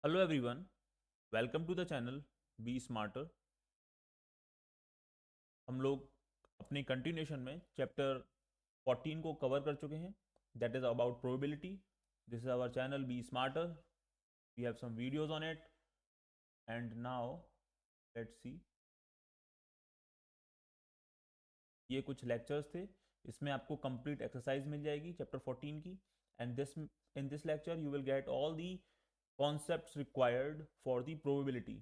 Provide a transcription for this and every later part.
Hello everyone, welcome to the channel be smarter. हम लोग अपने कंटिन्यूशन में चैप्टर 14 को कवर कर चुके हैं। That is about probability. This is our channel be smarter. We have some videos on it and now let's see. ये कुछ लेक्चर्स थे, इसमें आपको कंप्लीट एक्सरसाइज मिल जाएगी चैप्टर 14 की। And this in this lecture you will get all the concepts required for the probability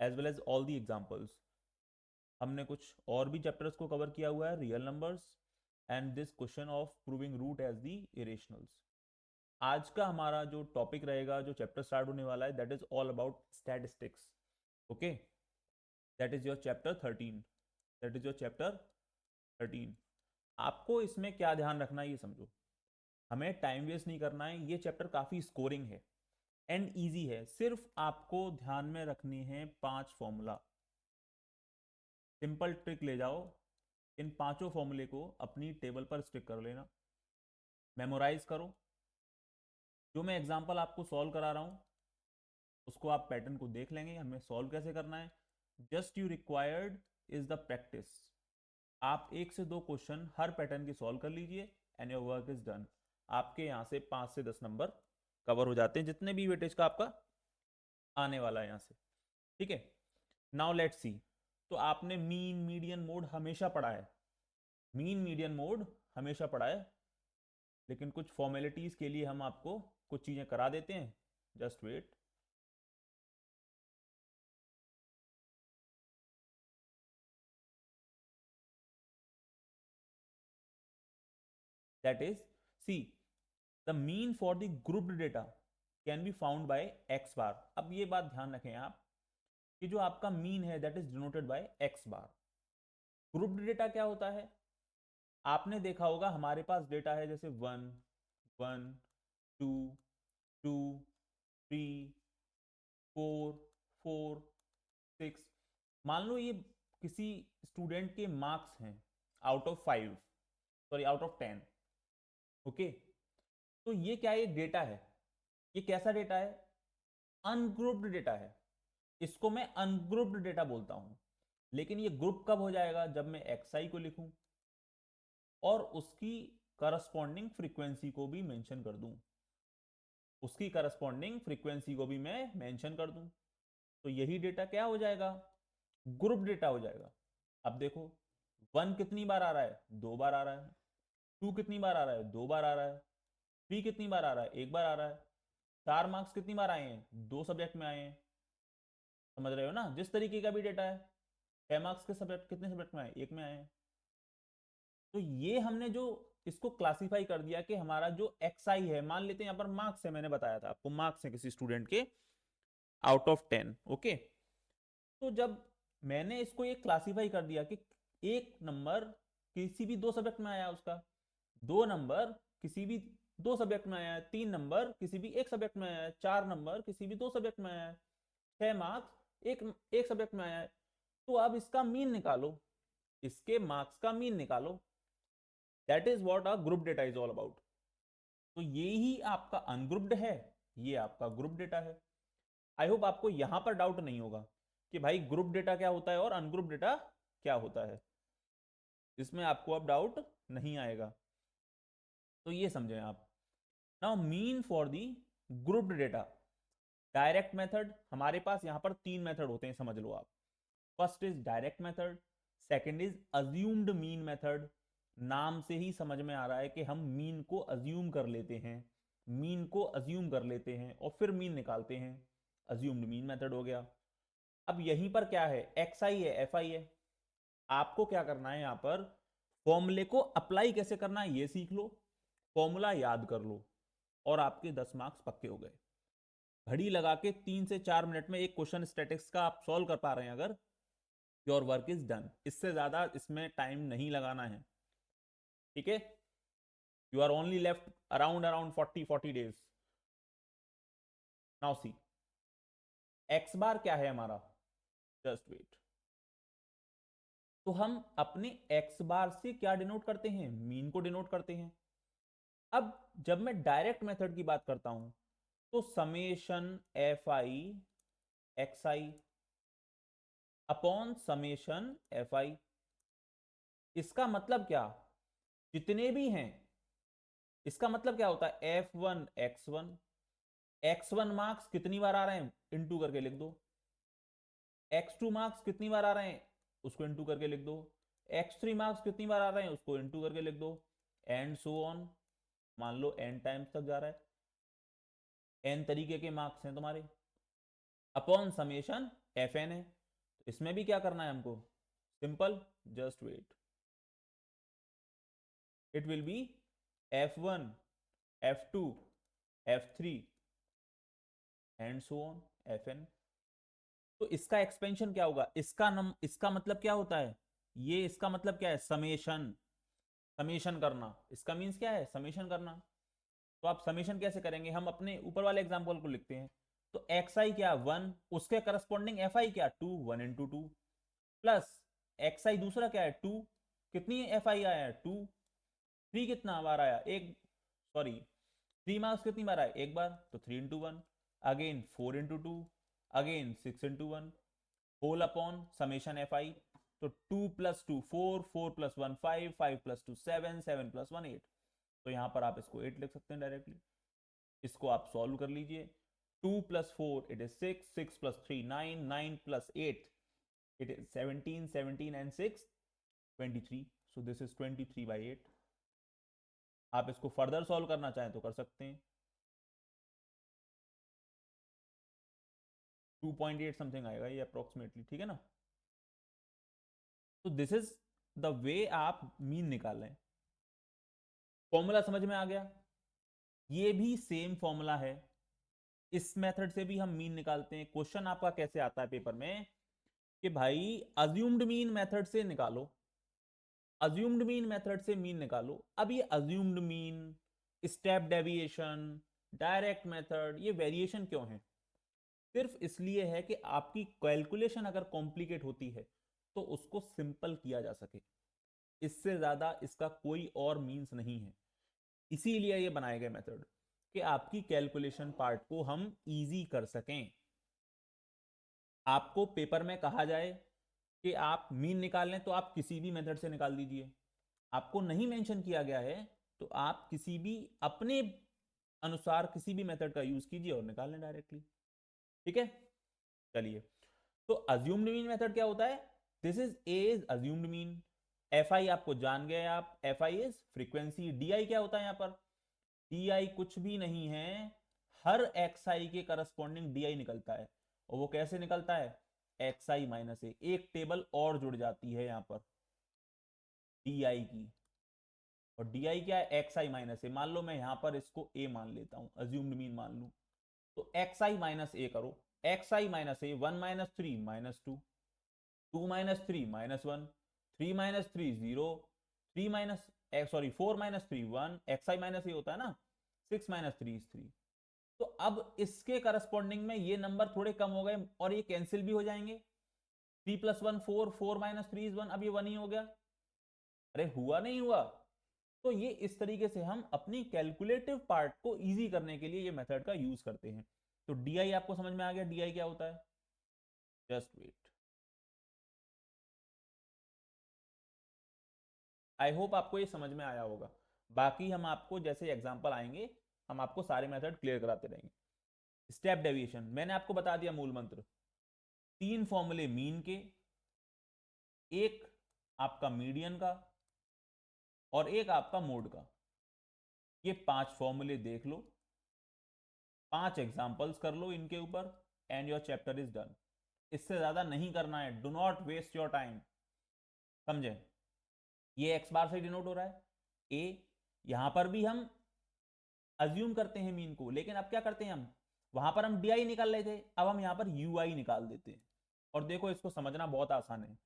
as well as all the examples। हमने कुछ और भी चैप्टर्स को कवर किया हुआ है, real numbers and this question of proving root as the irrationals. आज का हमारा जो टॉपिक रहेगा, जो चैप्टर स्टार्ट होने वाला है, that is all about statistics. Okay, that is your chapter 13। That is your chapter 13। आपको इसमें क्या ध्यान रखना है ये समझो। हमें टाइम वेस्ट नहीं करना है, ये चैप्टर काफी स्कोरिंग है एंड इजी है। सिर्फ आपको ध्यान में रखनी है 5 फॉर्मूला। सिंपल ट्रिक ले जाओ, इन पांचों फॉर्मूले को अपनी टेबल पर स्टिक कर लेना, मेमोराइज करो। जो मैं एग्जांपल आपको सॉल्व करा रहा हूं उसको आप पैटर्न को देख लेंगे, हमें सॉल्व कैसे करना है। Just you required is the practice. आप 1 से 2 क्वेश्चन हर पैटर्न की सॉल्व कर लीजिए and your work is done. आपके यहाँ से 5 से 10 नंबर कवर हो जाते हैं, जितने भी वेटेज का आपका आने वाला है यहाँ से। ठीक है, नाउ लेट्स सी। तो आपने मीन मीडियन मोड हमेशा पढ़ा है, मीन मीडियन मोड हमेशा पढ़ा है, लेकिन कुछ फॉर्मेलिटीज के लिए हम आपको कुछ चीजें करा देते हैं। Just wait. That is, see, the mean for the grouped data can be found by x bar. अब ये बात ध्यान रखें आप कि जो आपका मीन है that is denoted by x bar. Grouped data क्या होता है? आपने देखा होगा हमारे पास डेटा है जैसे 1 1 2 2 3 4 4 6। मान लो ये किसी स्टूडेंट के मार्क्स हैं out of 5, sorry out of 10। Okay, तो ये क्या, ये डेटा है। ये कैसा डेटा है? अनग्रुप्ड डेटा है। इसको मैं अनग्रुप्ड डेटा बोलता हूं। लेकिन ये ग्रुप कब हो जाएगा? जब मैं एक्सआई को लिखूं और उसकी करस्पॉन्डिंग फ्रीक्वेंसी को भी मेंशन कर दूं, उसकी करस्पॉन्डिंग फ्रीक्वेंसी को भी मैं मेंशन कर दूं, तो यही डेटा क्या हो जाएगा? ग्रुप डेटा हो जाएगा। अब देखो, 1 कितनी बार आ रहा है? 2 बार आ रहा है। 2 कितनी बार आ रहा है? 2 बार आ रहा है। 3 कितनी बार आ रहा है? 1 बार आ रहा है। 4 मार्क्स कितनी बार आए हैं? 2 सब्जेक्ट में आए हैं। समझ रहे हो ना? जिस तरीके का भी डेटा है। 6 मार्क्स के सब्जेक्ट कितने सब्जेक्ट में आए? 1 में आए हैं। तो ये हमने जो इसको क्लासिफाई कर दिया कि हमारा जो एक्स आई है, मान लेते हैं यहाँ पर मार्क्स है, मैंने बताया था आपको मार्क्स है किसी स्टूडेंट के आउट ऑफ 10। ओके, तो जब मैंने इसको ये क्लासिफाई कर दिया कि 1 नंबर किसी भी 2 सब्जेक्ट में आया उसका, 2 नंबर किसी भी 2 सब्जेक्ट में आया है, 3 नंबर किसी भी 1 सब्जेक्ट में आया है, 4 नंबर किसी भी 2 सब्जेक्ट में आया है, 6 मार्क्स एक एक सब्जेक्ट में आया है। तो अब इसका मीन निकालो, इसके मार्क्स का मीन निकालो। That is what a group data is all about. तो ये ही आपका अनग्रुप्ड है, ये आपका ग्रुप डेटा है। आई होप आपको यहां पर डाउट नहीं होगा कि भाई ग्रुप डेटा क्या होता है और अनग्रुप डेटा क्या होता है। इसमें आपको अब डाउट नहीं आएगा, तो ये समझें आप। Now mean for the grouped data. Direct method, हमारे पास यहां पर 3 मेथड होते हैं, समझ लो आप। First is direct method, second is assumed mean method. नाम से ही समझ में आ रहा है कि हम मीन को अज्यूम कर लेते हैं, मीन को अज्यूम कर लेते हैं और फिर मीन निकालते हैं। अज्यूम्ड मीन मेथड हो गया। अब यहीं पर क्या है? एक्स आई है, एफ आई है। आपको क्या करना है? यहां पर फॉर्मूले को अप्लाई कैसे करना है ये सीख लो, फॉर्मूला याद कर लो, और आपके 10 मार्क्स पक्के हो गए। घड़ी लगा के 3 से 4 मिनट में एक क्वेश्चन स्टैटिक्स का आप सॉल्व कर पा रहे हैं अगर, योर वर्क इज डन। इससे ज्यादा इसमें टाइम नहीं लगाना है। ठीक है, you are only left around around 40 days. Now see, x bar क्या है हमारा? Just wait. तो हम अपने एक्स बार से क्या डिनोट करते हैं? मीन को डिनोट करते हैं। अब जब मैं डायरेक्ट मेथड की बात करता हूं तो summation F i x i upon summation F I. इसका मतलब क्या, जितने भी हैं, इसका मतलब क्या होता है, F one x one, x one marks कितनी बार आ रहे हैं इंटू करके लिख दो, एक्स टू मार्क्स कितनी बार आ रहे हैं उसको इंटू करके लिख दो, एक्स थ्री मार्क्स कितनी बार आ रहे हैं उसको इंटू करके लिख दो, एंड सो ऑन। मान लो एन टाइम्स तक जा रहा है, एन तरीके के मार्क्स हैं तुम्हारे, अपॉन समेशन एफ एन है। तो इसमें भी क्या करना है हमको, simple, just wait, it will be F one F two F three and so on F N. तो इसका एक्सपेंशन क्या होगा, इसका मतलब क्या होता है, ये इसका मतलब क्या है, समेशन, समेशन करना, इसका मीन्स क्या है, समेशन करना। तो आप समेशन कैसे करेंगे, हम अपने ऊपर वाले एग्जांपल को लिखते हैं। तो एक्स आई क्या, वन, उसके करस्पॉन्डिंग एफ आई क्या, two, one into two, plus x i दूसरा क्या है, टू, कितनी एफ आई आया है, टू, थ्री कितना बार आया, एक, सॉरी, थ्री मार्क्स कितनी बार आया, एक बार, तो three into one, again four into two, again six into one, whole upon summation F i. तो two plus two four, four plus one five, five plus two seven, seven plus one eight. तो यहां पर आप इसको 8 लिख सकते हैं directly. इसको आप सॉल्व कर लीजिए, 2 plus 4 it is 6, 6 plus 3 9, 9 plus 8 it is 17, 17 and 6 23। So this is 23/8। आप इसको फर्दर सॉल्व करना चाहें तो कर सकते हैं, 2.8 समथिंग आएगा ये अप्रोक्सीमेटली, ठीक है ना। तो दिस इज द वे आप मीन निकाल लें। फॉर्मूला समझ में आ गया, ये भी सेम फॉर्मूला है, इस मेथड से भी हम मीन निकालते हैं। क्वेश्चन आपका कैसे आता है पेपर में कि भाई अज्यूम्ड मीन मेथड से निकालो, अज्यूम्ड मीन मेथड से मीन निकालो। अब ये assumed mean, step deviation, direct method, ये वेरिएशन क्यों है, सिर्फ इसलिए है कि आपकी कैलकुलेशन अगर कॉम्प्लिकेट होती है तो उसको सिंपल किया जा सके, इससे ज्यादा इसका कोई और मीन्स नहीं है। इसीलिए ये बनाए गए मेथड कि आपकी कैलकुलेशन पार्ट को हम इजी कर सकें। आपको पेपर में कहा जाए कि आप मीन निकाल लें तो आप किसी भी मेथड से निकाल दीजिए, आपको नहीं मेंशन किया गया है तो आप किसी भी अपने अनुसार किसी भी मेथड का यूज कीजिए और निकाल लें डायरेक्टली, ठीक है। चलिए, तो अज्यूम्ड मीन मेथड क्या होता है, this is assumed mean, F I आपको जान गए आप, F I is frequency, D I क्या होता है यहां पर, डी आई कुछ भी नहीं है, हर एक्स आई के करस्पॉन्डिंग डी आई निकलता है। और वो कैसे निकलता है, एक्स आई माइनस ए, एक टेबल और जुड़ जाती है यहां पर डी आई की, और डी आई क्या है, एक्स आई माइनस ए। मान लो मैं यहां पर इसको ए मान लेता हूं, अज्यूम्ड मीन मान लू, तो एक्स आई माइनस ए करो, x i minus a, one minus three minus two, two minus three minus one, three minus three zero, three minus, sorry four minus three one, x i minus a होता है ना, six minus three is three. तो अब इसके corresponding में ये number थोड़े कम हो गए और ये कैंसिल भी हो जाएंगे, three plus one four, four minus three is one, अब ये वन ही हो गया। अरे हुआ नहीं हुआ। तो ये इस तरीके से हम अपनी कैलकुलेटिव पार्ट को इजी करने के लिए ये मेथड का यूज करते हैं। तो डी आई आपको समझ में आ गया, डी आई क्या होता है, जस्ट वेट, आई होप आपको ये समझ में आया होगा। बाकी हम आपको जैसे एग्जांपल आएंगे हम आपको सारे मेथड क्लियर कराते रहेंगे। स्टेप डेविएशन मैंने आपको बता दिया, मूल मंत्र, तीन फॉर्मूले मीन के, एक आपका मीडियन का और एक आपका मोड का। ये पांच फॉर्मूले देख लो, पांच एग्जांपल्स कर लो इनके ऊपर, and your chapter is done. इससे ज्यादा नहीं करना है, do not waste your time, समझे। ये एक्स बार से डिनोट हो रहा है ए, यहां पर भी हम अज्यूम करते हैं मीन को, लेकिन अब क्या करते हैं हम, वहां पर हम डी आई निकाल रहे थे, अब हम यहां पर यू आई निकाल देते हैं। और देखो इसको समझना बहुत आसान है,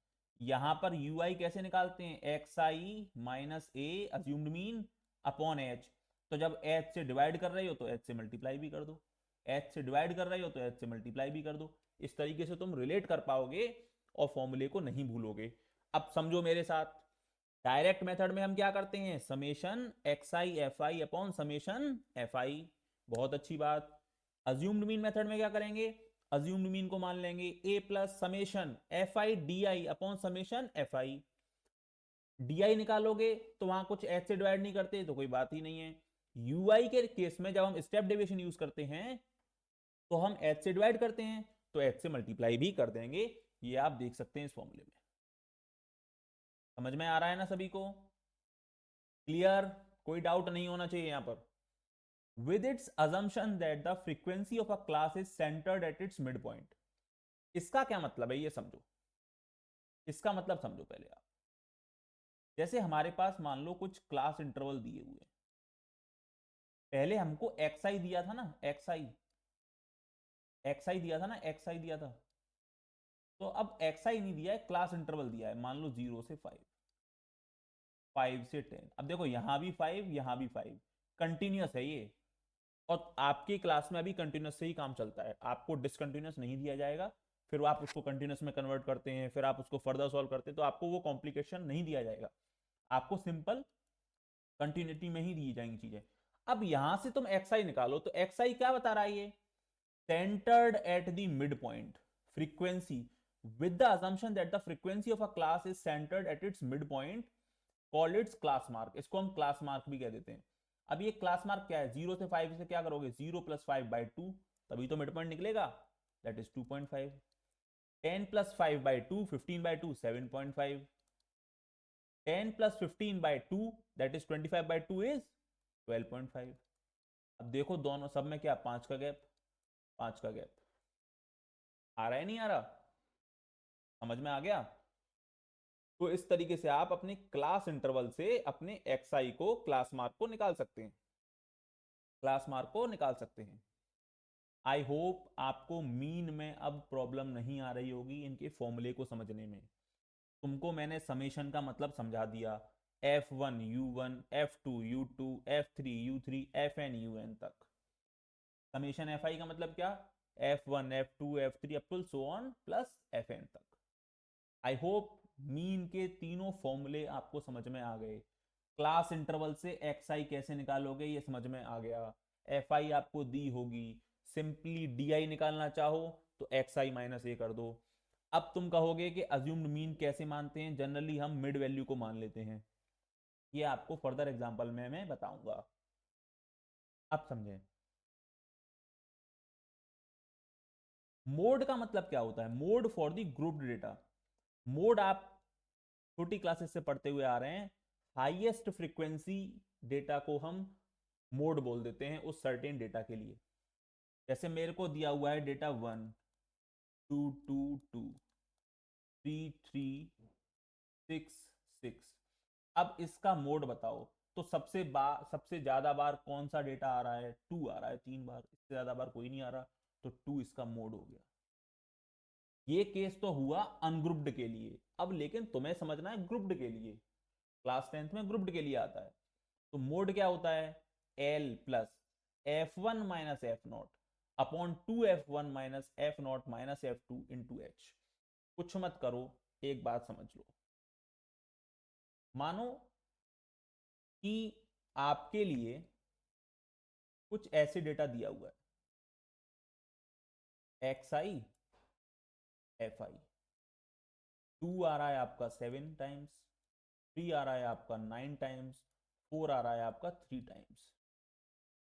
यहां पर यू आई कैसे निकालते हैं, x i minus A assumed mean upon H. तो जब एच से डिवाइड कर रहे हो तो एच से मल्टीप्लाई भी कर दो, एच से डिवाइड कर रहे हो तो एच से मल्टीप्लाई भी कर दो। इस तरीके से तुम रिलेट कर पाओगे और फॉर्मूले को नहीं भूलोगे। अब समझो मेरे साथ, डायरेक्ट मेथड में हम क्या करते हैं, summation x I F I upon summation F I, बहुत अच्छी बात। अज्यूम्ड मीन मेथड में क्या करेंगे, अज्यूम्ड मीन को मान लेंगे a plus summation F I D I upon summation F I. D I निकालोगे तो वहां कुछ एच से डिवाइड नहीं करते तो कोई बात ही नहीं है। यू आई के केस में जब हम स्टेप डेविएशन यूज करते हैं तो हम एच से डिवाइड करते हैं, तो एच से मल्टीप्लाई भी कर देंगे। ये आप देख सकते हैं इस फॉर्मूले में। समझ में आ रहा है ना सभी को? क्लियर? कोई डाउट नहीं होना चाहिए यहां पर। with its assumption that the frequency of a class is centered at its midpoint। इसका क्या मतलब है ये समझो, इसका मतलब समझो पहले आप। जैसे हमारे पास मान लो कुछ क्लास इंटरवल दिए हुए हैं, पहले हमको एक्स आई दिया था ना, एक्स आई दिया था ना, एक्स आई दिया था। तो अब एक्स आई नहीं दिया है, क्लास इंटरवल दिया है, मान लो 0 से 5, 5 से 10। अब देखो यहां भी 5 यहां भी 5, कंटिन्यूअस है ये। और आपकी क्लास में अभी कंटिन्यूस से ही काम चलता है, आपको डिसकंटिन्यूस नहीं दिया जाएगा। फिर आप उसको कंटिन्यूस में कन्वर्ट करते हैं, फिर आप उसको फर्दर सॉल्व करते हैं, तो आपको वो कॉम्प्लिकेशन नहीं दिया जाएगा, आपको सिंपल कंटिन्यूटी में ही दी जाएंगी चीजें। अब यहां से तुम एक्स आई निकालो, तो एक्स आई क्या बता रहा है ये, centred at the mid point frequency with the assumption that the frequency of a class is centered at its midpoint call its class mark। इसको हम क्लास मार्क भी कह देते हैं। अब ये क्लास मार्क क्या है, 0 से 5 से क्या करोगे, 0 प्लस 5/2, तभी तो मिड पॉइंट निकलेगा, that is 2.5। 10 plus 5/2 15/2 7.5। 10 plus 15/2 that is 25/2 is 12.5। अब देखो दोनों सब में क्या, 5 का गैप, 5 का गैप। आ रहा है नहीं आ रहा, समझ में आ गया? तो इस तरीके से आप अपने क्लास इंटरवल से अपने एक्स आई को क्लास मार्क को निकाल सकते हैं, क्लास मार्क को निकाल सकते हैं। आई होप आपको मीन में अब प्रॉब्लम नहीं आ रही होगी इनके फॉर्मूले को समझने में। तुमको मैंने समेशन का मतलब समझा दिया, F1 U1 F2 U2 F3 U3 FN UN तक। समेशन एफ आई का मतलब क्या, F1 F2 F3 up to so on plus FN तक। आई होप मीन के तीनों फॉर्मूले आपको समझ में आ गए। क्लास इंटरवल से एक्स आई कैसे निकालोगे ये समझ में आ गया। एफ आई आपको दी होगी, सिंपली डी आई निकालना चाहो तो एक्स आई माइनस ए कर दो। अब तुम कहोगे कि अज्यूम्ड मीन कैसे मानते हैं, जनरली हम मिड वैल्यू को मान लेते हैं। ये आपको फर्दर एग्जांपल में मैं बताऊंगा। अब समझें मोड का मतलब क्या होता है। Mode for the grouped data. Mode आप छोटी क्लासेस से पढ़ते हुए आ रहे हैं, हाईएस्ट फ्रीक्वेंसी डेटा को हम मोड बोल देते हैं उस सर्टेन डेटा के लिए। जैसे मेरे को दिया हुआ है डेटा 1 2 2 2 3 3 6 6। अब इसका मोड बताओ, तो सबसे ज्यादा बार कौन सा डेटा आ रहा है, 2 आ रहा है 3 बार, इससे ज्यादा बार कोई नहीं आ रहा, तो 2 इसका मोड हो गया। ये केस तो हुआ अनग्रुप्ड के लिए। अब लेकिन तुम्हें समझना है ग्रुप्ड के लिए, क्लास 10th में ग्रुप्ड के लिए आता है। तो मोड क्या होता है, L plus F1 minus F0 upon 2F1 minus F0 minus F2 into H. कुछ मत करो, एक बात समझ लो। मानो कि आपके लिए कुछ ऐसे डेटा दिया हुआ है, एक्स आई एफ आई। 2 आ रहा है आपका 7 टाइम्स, 3 आ रहा है आपका 9 टाइम्स, 4 आ रहा है आपका 3 टाइम्स।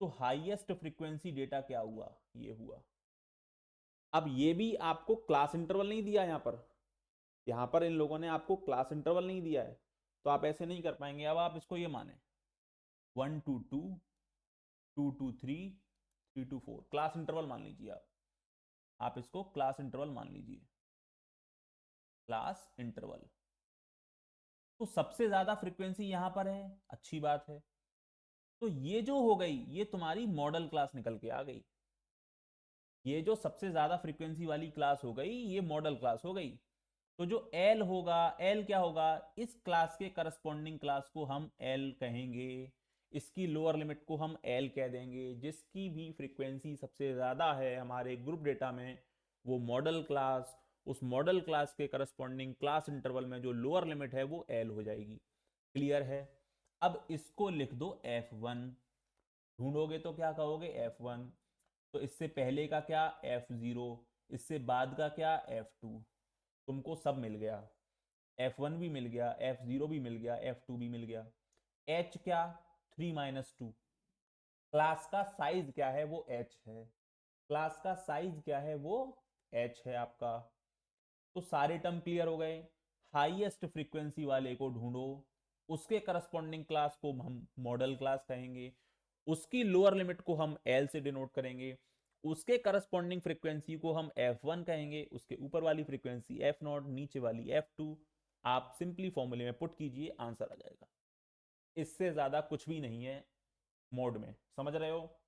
तो हाईएस्ट फ्रीक्वेंसी डेटा क्या हुआ, ये हुआ। अब ये भी आपको क्लास इंटरवल नहीं दिया, यहां पर इन लोगों ने आपको क्लास इंटरवल नहीं दिया है, तो आप ऐसे नहीं कर पाएंगे। अब आप इसको ये माने 1 2 2 2 2 3 3 2 4 क्लास इंटरवल मान लीजिए। आप इसको क्लास इंटरवल मान लीजिए, क्लास इंटरवल। तो सबसे ज्यादा फ्रीक्वेंसी यहां पर है, अच्छी बात है। तो ये जो हो गई ये तुम्हारी मॉडल क्लास निकल के आ गई। ये जो सबसे ज्यादा फ्रीक्वेंसी वाली क्लास हो गई ये मॉडल क्लास हो गई। तो जो एल होगा, एल क्या होगा, इस क्लास के करस्पॉन्डिंग क्लास को हम एल कहेंगे, इसकी लोअर लिमिट को हम एल कह देंगे। जिसकी भी फ्रीक्वेंसी सबसे ज्यादा है हमारे ग्रुप डेटा में वो मॉडल क्लास, उस मॉडल क्लास के करस्पॉन्डिंग क्लास इंटरवल में जो लोअर लिमिट है वो एल हो जाएगी। क्लियर है? अब इसको लिख दो F1। ढूंढोगे तो क्या कहोगे, F1। तो इससे पहले का क्या F0, इससे बाद का क्या F2, तुमको सब मिल गया, F1 भी मिल गया, F0 भी मिल गया, F2 भी मिल गया। H क्या, 3 - 2। क्लास का साइज क्या है, वो H है। क्लास का साइज क्या है, वो H है आपका। तो सारे टर्म क्लियर हो गए। हाईएस्ट फ्रीक्वेंसी वाले को ढूंढो, उसके करस्पॉन्डिंग क्लास को हम मॉडल क्लास कहेंगे, उसकी लोअर लिमिट को हम L से डिनोट करेंगे, उसके करस्पॉन्डिंग फ्रीक्वेंसी को हम F1 कहेंगे, उसके ऊपर वाली फ्रीक्वेंसी F0, नीचे वाली F2। आप सिंपली फॉर्मूले में पुट कीजिए, आंसर आ जाएगा। इससे ज्यादा कुछ भी नहीं है मोड में, समझ रहे हो?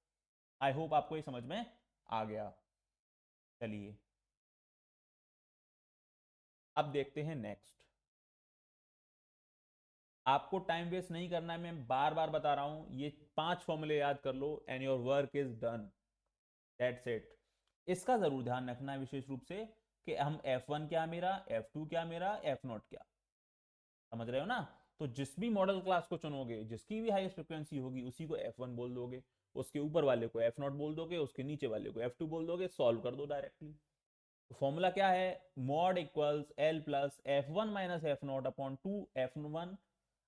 आई होप आपको ये समझ में आ गया। चलिए अब देखते हैं नेक्स्ट। आपको टाइम वेस्ट नहीं करना है, मैं बार बार बता रहा हूं, ये 5 फॉर्मूले याद कर लो and your work is done, that's it. इसका जरूर ध्यान रखना है विशेष रूप से कि हम F1 क्या मेरा, F2 क्या मेरा, F0 क्या, समझ रहे हो ना? तो जिस भी मॉडल क्लास को चुनोगे, जिसकी भी हाईएस्ट फ्रिक्वेंसी होगी, उसी को F1 बोल दोगे, उसके ऊपर वाले को F0 बोल दोगे, उसके नीचे वाले को F2 बोल दोगे, सॉल्व कर दो डायरेक्टली। तो फॉर्मूला क्या है, mod equals L plus F1 minus F0 upon 2 F1।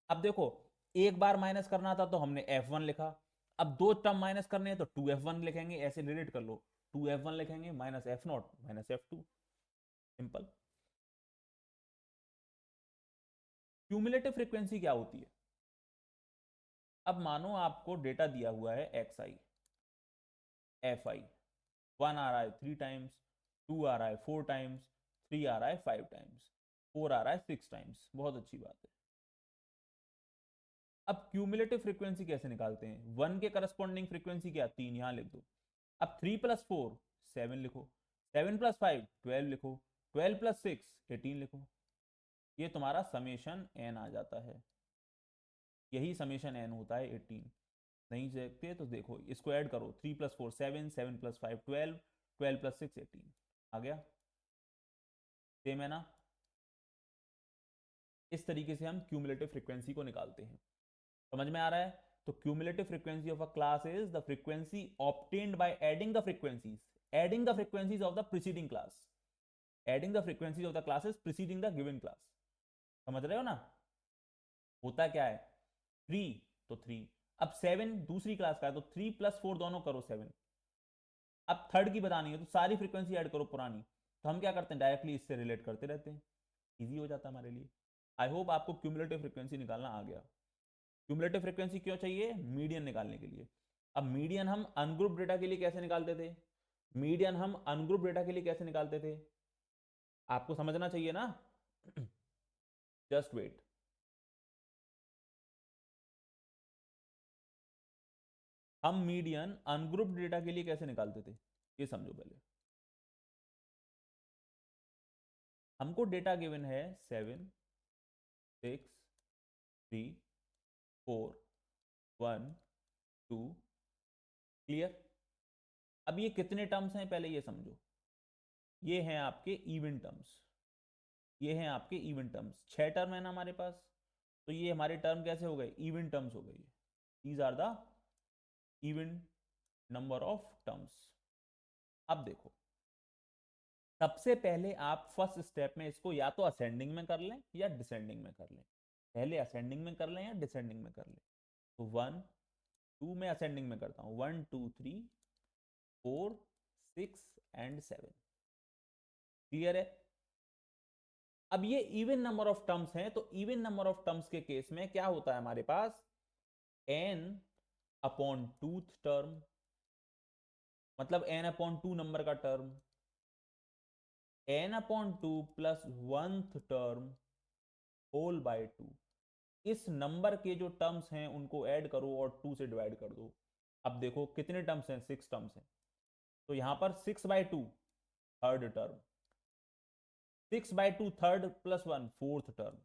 अब देखो, एक बार माइनस करना था तो हमने F1 लिखा, अब दो टर्म माइनस करने हैं तो 2F1 लिखेंगे, ऐसे रिलेट कर लो, 2F1 लिखेंगे minus F0 minus F2, simple. Cumulative frequency क्या होती है? अब मानो आपको डेटा दिया हुआ है XI, FI, 1 आ रहा है 3 टाइम्स, 2 आ रहा है 4 टाइम्स, 3 आ रहा है 5 टाइम्स, 4 आ रहा है 6 टाइम्स, बहुत अच्छी बात है। अब क्यूमुलेटिव फ्रीक्वेंसी कैसे निकालते हैं? 1 के करस्पॉन्डिंग फ्रीक्वेंसी क्या, 3, यहां लिख दो। अब 3 + 4 7 लिखो, 7 + 5 12 लिखो, 12 + 6 18 लिखो। ये तुम्हारा समेशन n आ जाता है, यही समेशन n होता है 18। नहीं देखते तो देखो, इसको ऐड करो, 3 + 4 7, 7 + 5 12, 12 + 6 18, आ गया। सेम है ना? इस तरीके से हम क्यूमुलेटिव फ्रीक्वेंसी को निकालते हैं, समझ में आ रहा है? तो cumulative frequency of a class is the frequency obtained by adding the frequencies of the preceding class, adding the frequencies of the classes preceding the given class. समझ रहे हो ना? होता क्या है, 3 तो 3, अब 7 दूसरी क्लास का है तो 3 + 4 दोनों करो 7। अब थर्ड की बतानी है तो सारी फ्रीक्वेंसी ऐड करो पुरानी। तो हम क्या करते हैं, डायरेक्टली इससे रिलेट करते रहते हैं, इजी हो जाता है हमारे लिए। आई होप आपको क्यूमुलेटिव फ्रीक्वेंसी निकालना आ गया। क्यूमुलेटिव फ्रीक्वेंसी क्यों चाहिए, मीडियन निकालने के लिए। अब मीडियन हम अनग्रुप डेटा के लिए कैसे निकालते थे, मीडियन हम अनग्रुप डेटा के लिए कैसे निकालते थे, आपको समझना चाहिए ना। Just wait. हम मीडियन अनग्रुप डेटा के लिए कैसे निकालते थे, ये समझो पहले। हमको डेटा गिवन है 7 6 3 4 1 2, क्लियर? अब ये कितने टर्म्स हैं पहले ये समझो, ये हैं आपके इवन टर्म्स, ये हैं आपके इवन टर्म्स, 6 टर्म है ना हमारे पास। तो ये हमारे टर्म कैसे हो गए, इवन टर्म्स हो गए, these are the even number of terms. अब देखो, सबसे पहले आप फर्स्ट स्टेप में इसको या तो असेंडिंग में कर लें या डिसेंडिंग में कर लें, पहले असेंडिंग में कर लें या डिसेंडिंग में कर लें। तो 1 2 में असेंडिंग में करता हूं, 1 2 3 4 6 एंड 7, क्लियर है? अब ये इवन नंबर ऑफ टर्म्स हैं, तो इवन नंबर ऑफ टर्म्स के केस में क्या होता है हमारे पास, n/2th टर्म, मतलब n/2 नंबर का term, n/2 plus 1th term whole by 2। इस नंबर के जो टर्म्स हैं उनको ऐड करो और 2 से डिवाइड कर दो। अब देखो कितने टर्म्स हैं, 6 टर्म्स हैं, तो यहां पर 6/2 third term, 6/2 third plus 1 fourth term,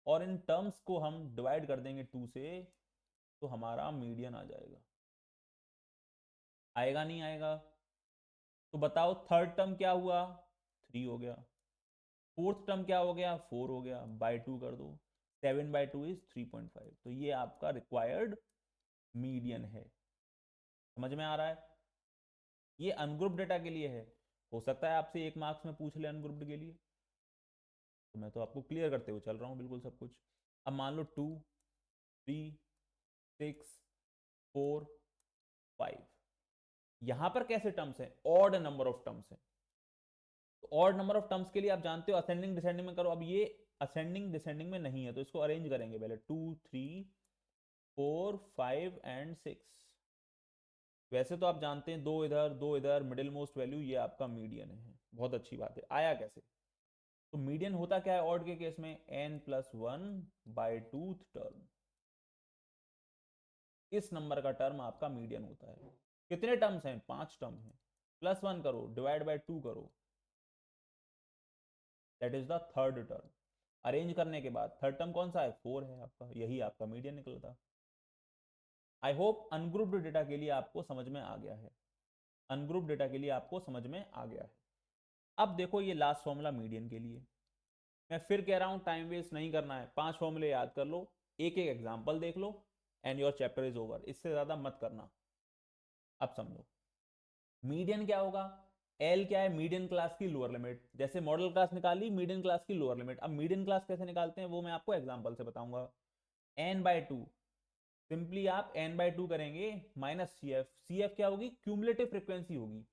और इन टर्म्स को हम डिवाइड कर देंगे 2 से, तो हमारा मीडियन आ जाएगा। आएगा नहीं आएगा? तो बताओ थर्ड टर्म क्या हुआ, 3 हो गया, फोर्थ टर्म क्या हो गया, 4 हो गया, बाय 2 कर दो, 7/2 इज 3.5। तो ये आपका रिक्वायर्ड मीडियन है, समझ में आ रहा है? ये अनग्रुप डेटा के लिए है, हो सकता है आपसे 1 मार्क्स में पूछ ले अनग्रुप्ड के लिए, तो मैं तो आपको क्लियर करते हुए चल रहा हूँ बिल्कुल सब कुछ। अब मान लो 2, 3, 6, 4, 5, यहां पर कैसे टर्म्स हैं, ऑड नंबर ऑफ टर्म्स हैं। तो ऑड नंबर ऑफ टर्म्स के लिए आप जानते हो असेंडिंग डिसेंडिंग में करो। अब ये असेंडिंग डिसेंडिंग में नहीं है, तो इसको अरेंज करेंगे पहले 2, 3, 4, 5 एंड 6। वैसे तो आप जानते हैं 2 इधर 2 इधर, मिडिल मोस्ट वैल्यू ये आपका मीडियन है। बहुत अच्छी बात है। आया कैसे? तो मीडियन होता क्या है ऑड के केस में, n+1/2 टर्म। इस नंबर का टर्म आपका मीडियन होता है। कितने टर्म्स हैं? 5 टर्म हैं। +1 करो, डिवाइड बाय 2 करो, that is the third term. Arrange करने के बाद थर्ड टर्म कौन सा है? 4 है आपका, यही आपका मीडियन निकला था। आई होप अनग्रुप्ड डेटा के लिए आपको समझ में आ गया है। अनग्रुप्ड डेटा के लिए आपको समझ में आ गया है। अब देखो ये लास्ट फॉर्मूला मीडियन के लिए, मैं फिर कह रहा हूं टाइम वेस्ट नहीं करना है, 5 फॉर्मूले याद कर लो, एक एक एग्जांपल देख लो and your chapter is over. इससे ज्यादा मत करना। अब समझो मीडियन क्या होगा। एल क्या है? मीडियन क्लास की लोअर लिमिट। जैसे मॉडल क्लास निकाली, मीडियन क्लास की लोअर लिमिट। अब मीडियन क्लास कैसे निकालते हैं वो मैं आपको एग्जांपल से बताऊंगा। n/2, सिंपली आप n/2 करेंगे माइनस CF। CF क्या होगी? क्यूमुलेटिव फ्रीक्वेंसी होगी।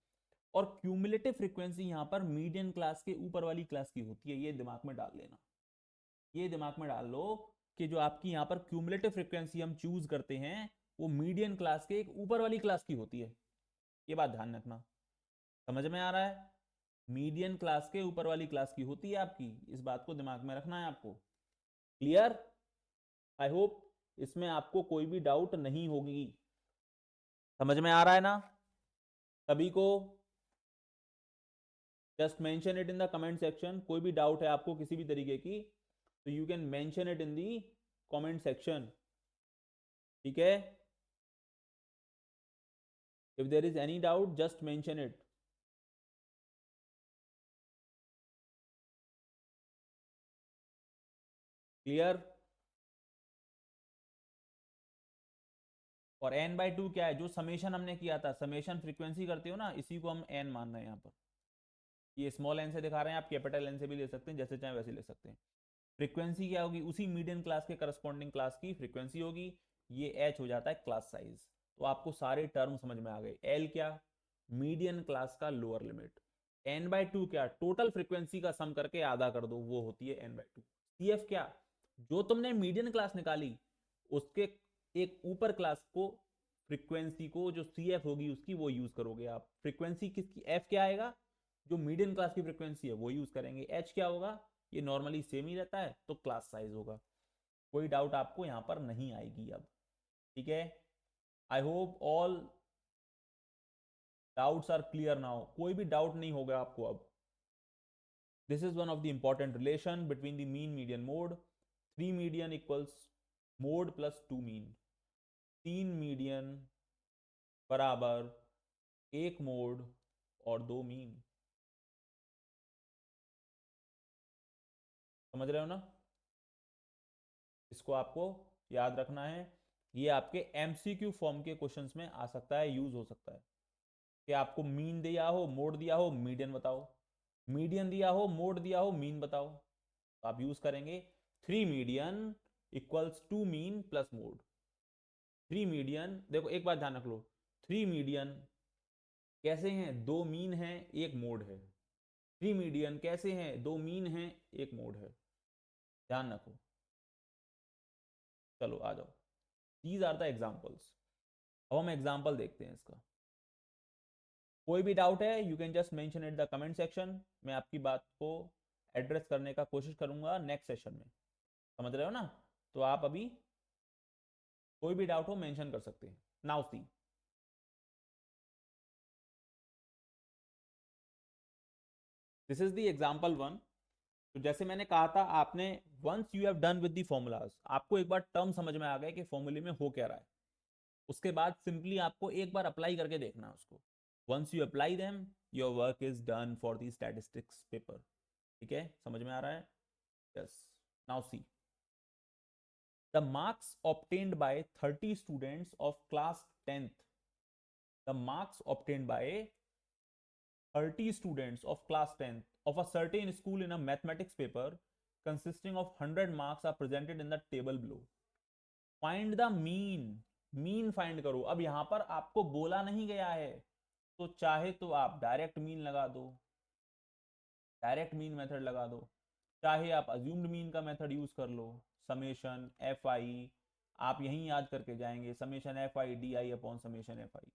और क्यूमुलेटिव फ्रीक्वेंसी यहां पर मीडियन क्लास के ऊपर वाली क्लास की होती है, ये दिमाग में डाल लेना। ये दिमाग में डाल लो कि जो आपकी यहां पर क्यूमुलेटिव फ्रीक्वेंसी हम चूज करते हैं वो मीडियन क्लास के एक ऊपर वाली क्लास की होती है। ये बात ध्यान रखना। समझ में आ रहा है? मीडियन क्लास के ऊपर वाली क्लास की होती है आपकी, इस बात को दिमाग में रखना है आपको। क्लियर? आई होप इसमें आपको कोई भी डाउट नहीं होगी। समझ में आ रहा है ना सभी को? Just mention it in the comment section. कोई भी डाउट है आपको किसी भी तरीके की तो you can mention it in the comment section. ठीक है? If there is any doubt just mention it. Clear? और n/2 क्या है? जो समेशन हमने किया था, समेशन फ्रीक्वेंसी करते हो ना, इसी को हम n मान रहे हैं यहाँ पर। ये स्मॉल n से दिखा रहे हैं, आप कैपिटल N से भी ले सकते हैं, जैसे चाहे वैसे ले सकते हैं। फ्रीक्वेंसी क्या होगी? उसी मीडियन क्लास के करस्पॉन्डिंग क्लास की फ्रीक्वेंसी होगी। ये h हो जाता है क्लास साइज। तो आपको सारे टर्म समझ में आ गए। l क्या? मीडियन क्लास का लोअर लिमिट। n/2 क्या? टोटल फ्रीक्वेंसी का सम करके आधा कर दो, वो होती है n/2। CF क्या? जो तुमने मीडियन क्लास निकाली उसके एक ऊपर क्लास को, फ्रीक्वेंसी को जो CF होगी उसकी वो यूज करोगे आप। फ्रीक्वेंसी किसकी? F क्या आएगा? जो मीडियन क्लास की फ्रीक्वेंसी है वो यूज करेंगे। H क्या होगा? ये नॉर्मली सेम ही रहता है, तो क्लास साइज होगा। कोई डाउट आपको यहां पर नहीं आएगी अब। ठीक है? I hope all doubts are clear now, कोई भी डाउट नहीं होगा आपको अब। This is one of the important relation between the mean median mode. 3 median equals mode plus 2 mean. 3 median बराबर 1 मोड और 2 मीन। समझ रहे हो ना? इसको आपको याद रखना है। ये आपके MCQ फॉर्म के क्वेश्चंस में आ सकता है, यूज हो सकता है कि आपको मीन दिया हो, मोड दिया हो, मीडियन बताओ। मीडियन दिया हो, मोड दिया हो, मीन बताओ, तो आप यूज करेंगे 3 median equals 2 mean plus mode. 3 median, देखो एक बात ध्यान रख लो, 3 मीडियन कैसे हैं? 2 मीन है, 1 मोड है। 3 मीडियन कैसे हैं? 2 मीन है, 1 मोड है। ध्यान रखो। चलो आ जाओ। These are the examples. अब हम एग्जाम्पल देखते हैं इसका। कोई भी डाउट है you can just mention it the comment section. मैं आपकी बात को एड्रेस करने का कोशिश करूंगा नेक्स्ट सेशन में। समझ रहे हो ना? तो आप अभी कोई भी डाउट हो मेंशन कर सकते हैं। Now see, this is the example 1। तो जैसे मैंने कहा था, आपने once you have done with the formulas, आपको एक बार टर्म समझ में आ गए कि फॉर्मूले में हो क्या रहा है, उसके बाद सिंपली आपको एक बार अप्लाई करके देखना है उसको। Once you apply them your work is done for the statistics paper. ठीक है? समझ में आ रहा है? Yes. Now see, the marks obtained by 30 students of class 10th, the marks obtained by 30 students of class 10th of a certain school in a mathematics paper consisting of 100 marks are presented in the table below. Find the mean. Mean find करो. अब यहां पर आपको बोला नहीं गया है, तो चाहे तो आप डायरेक्ट मीन लगा दो, डायरेक्ट मीन मेथड लगा दो, चाहे आप अज्यूम्ड मीन का मेथड यूज कर लो, समेशन एफ आई, आप यहीं याद करके जाएंगे, summation F I D I upon summation F I,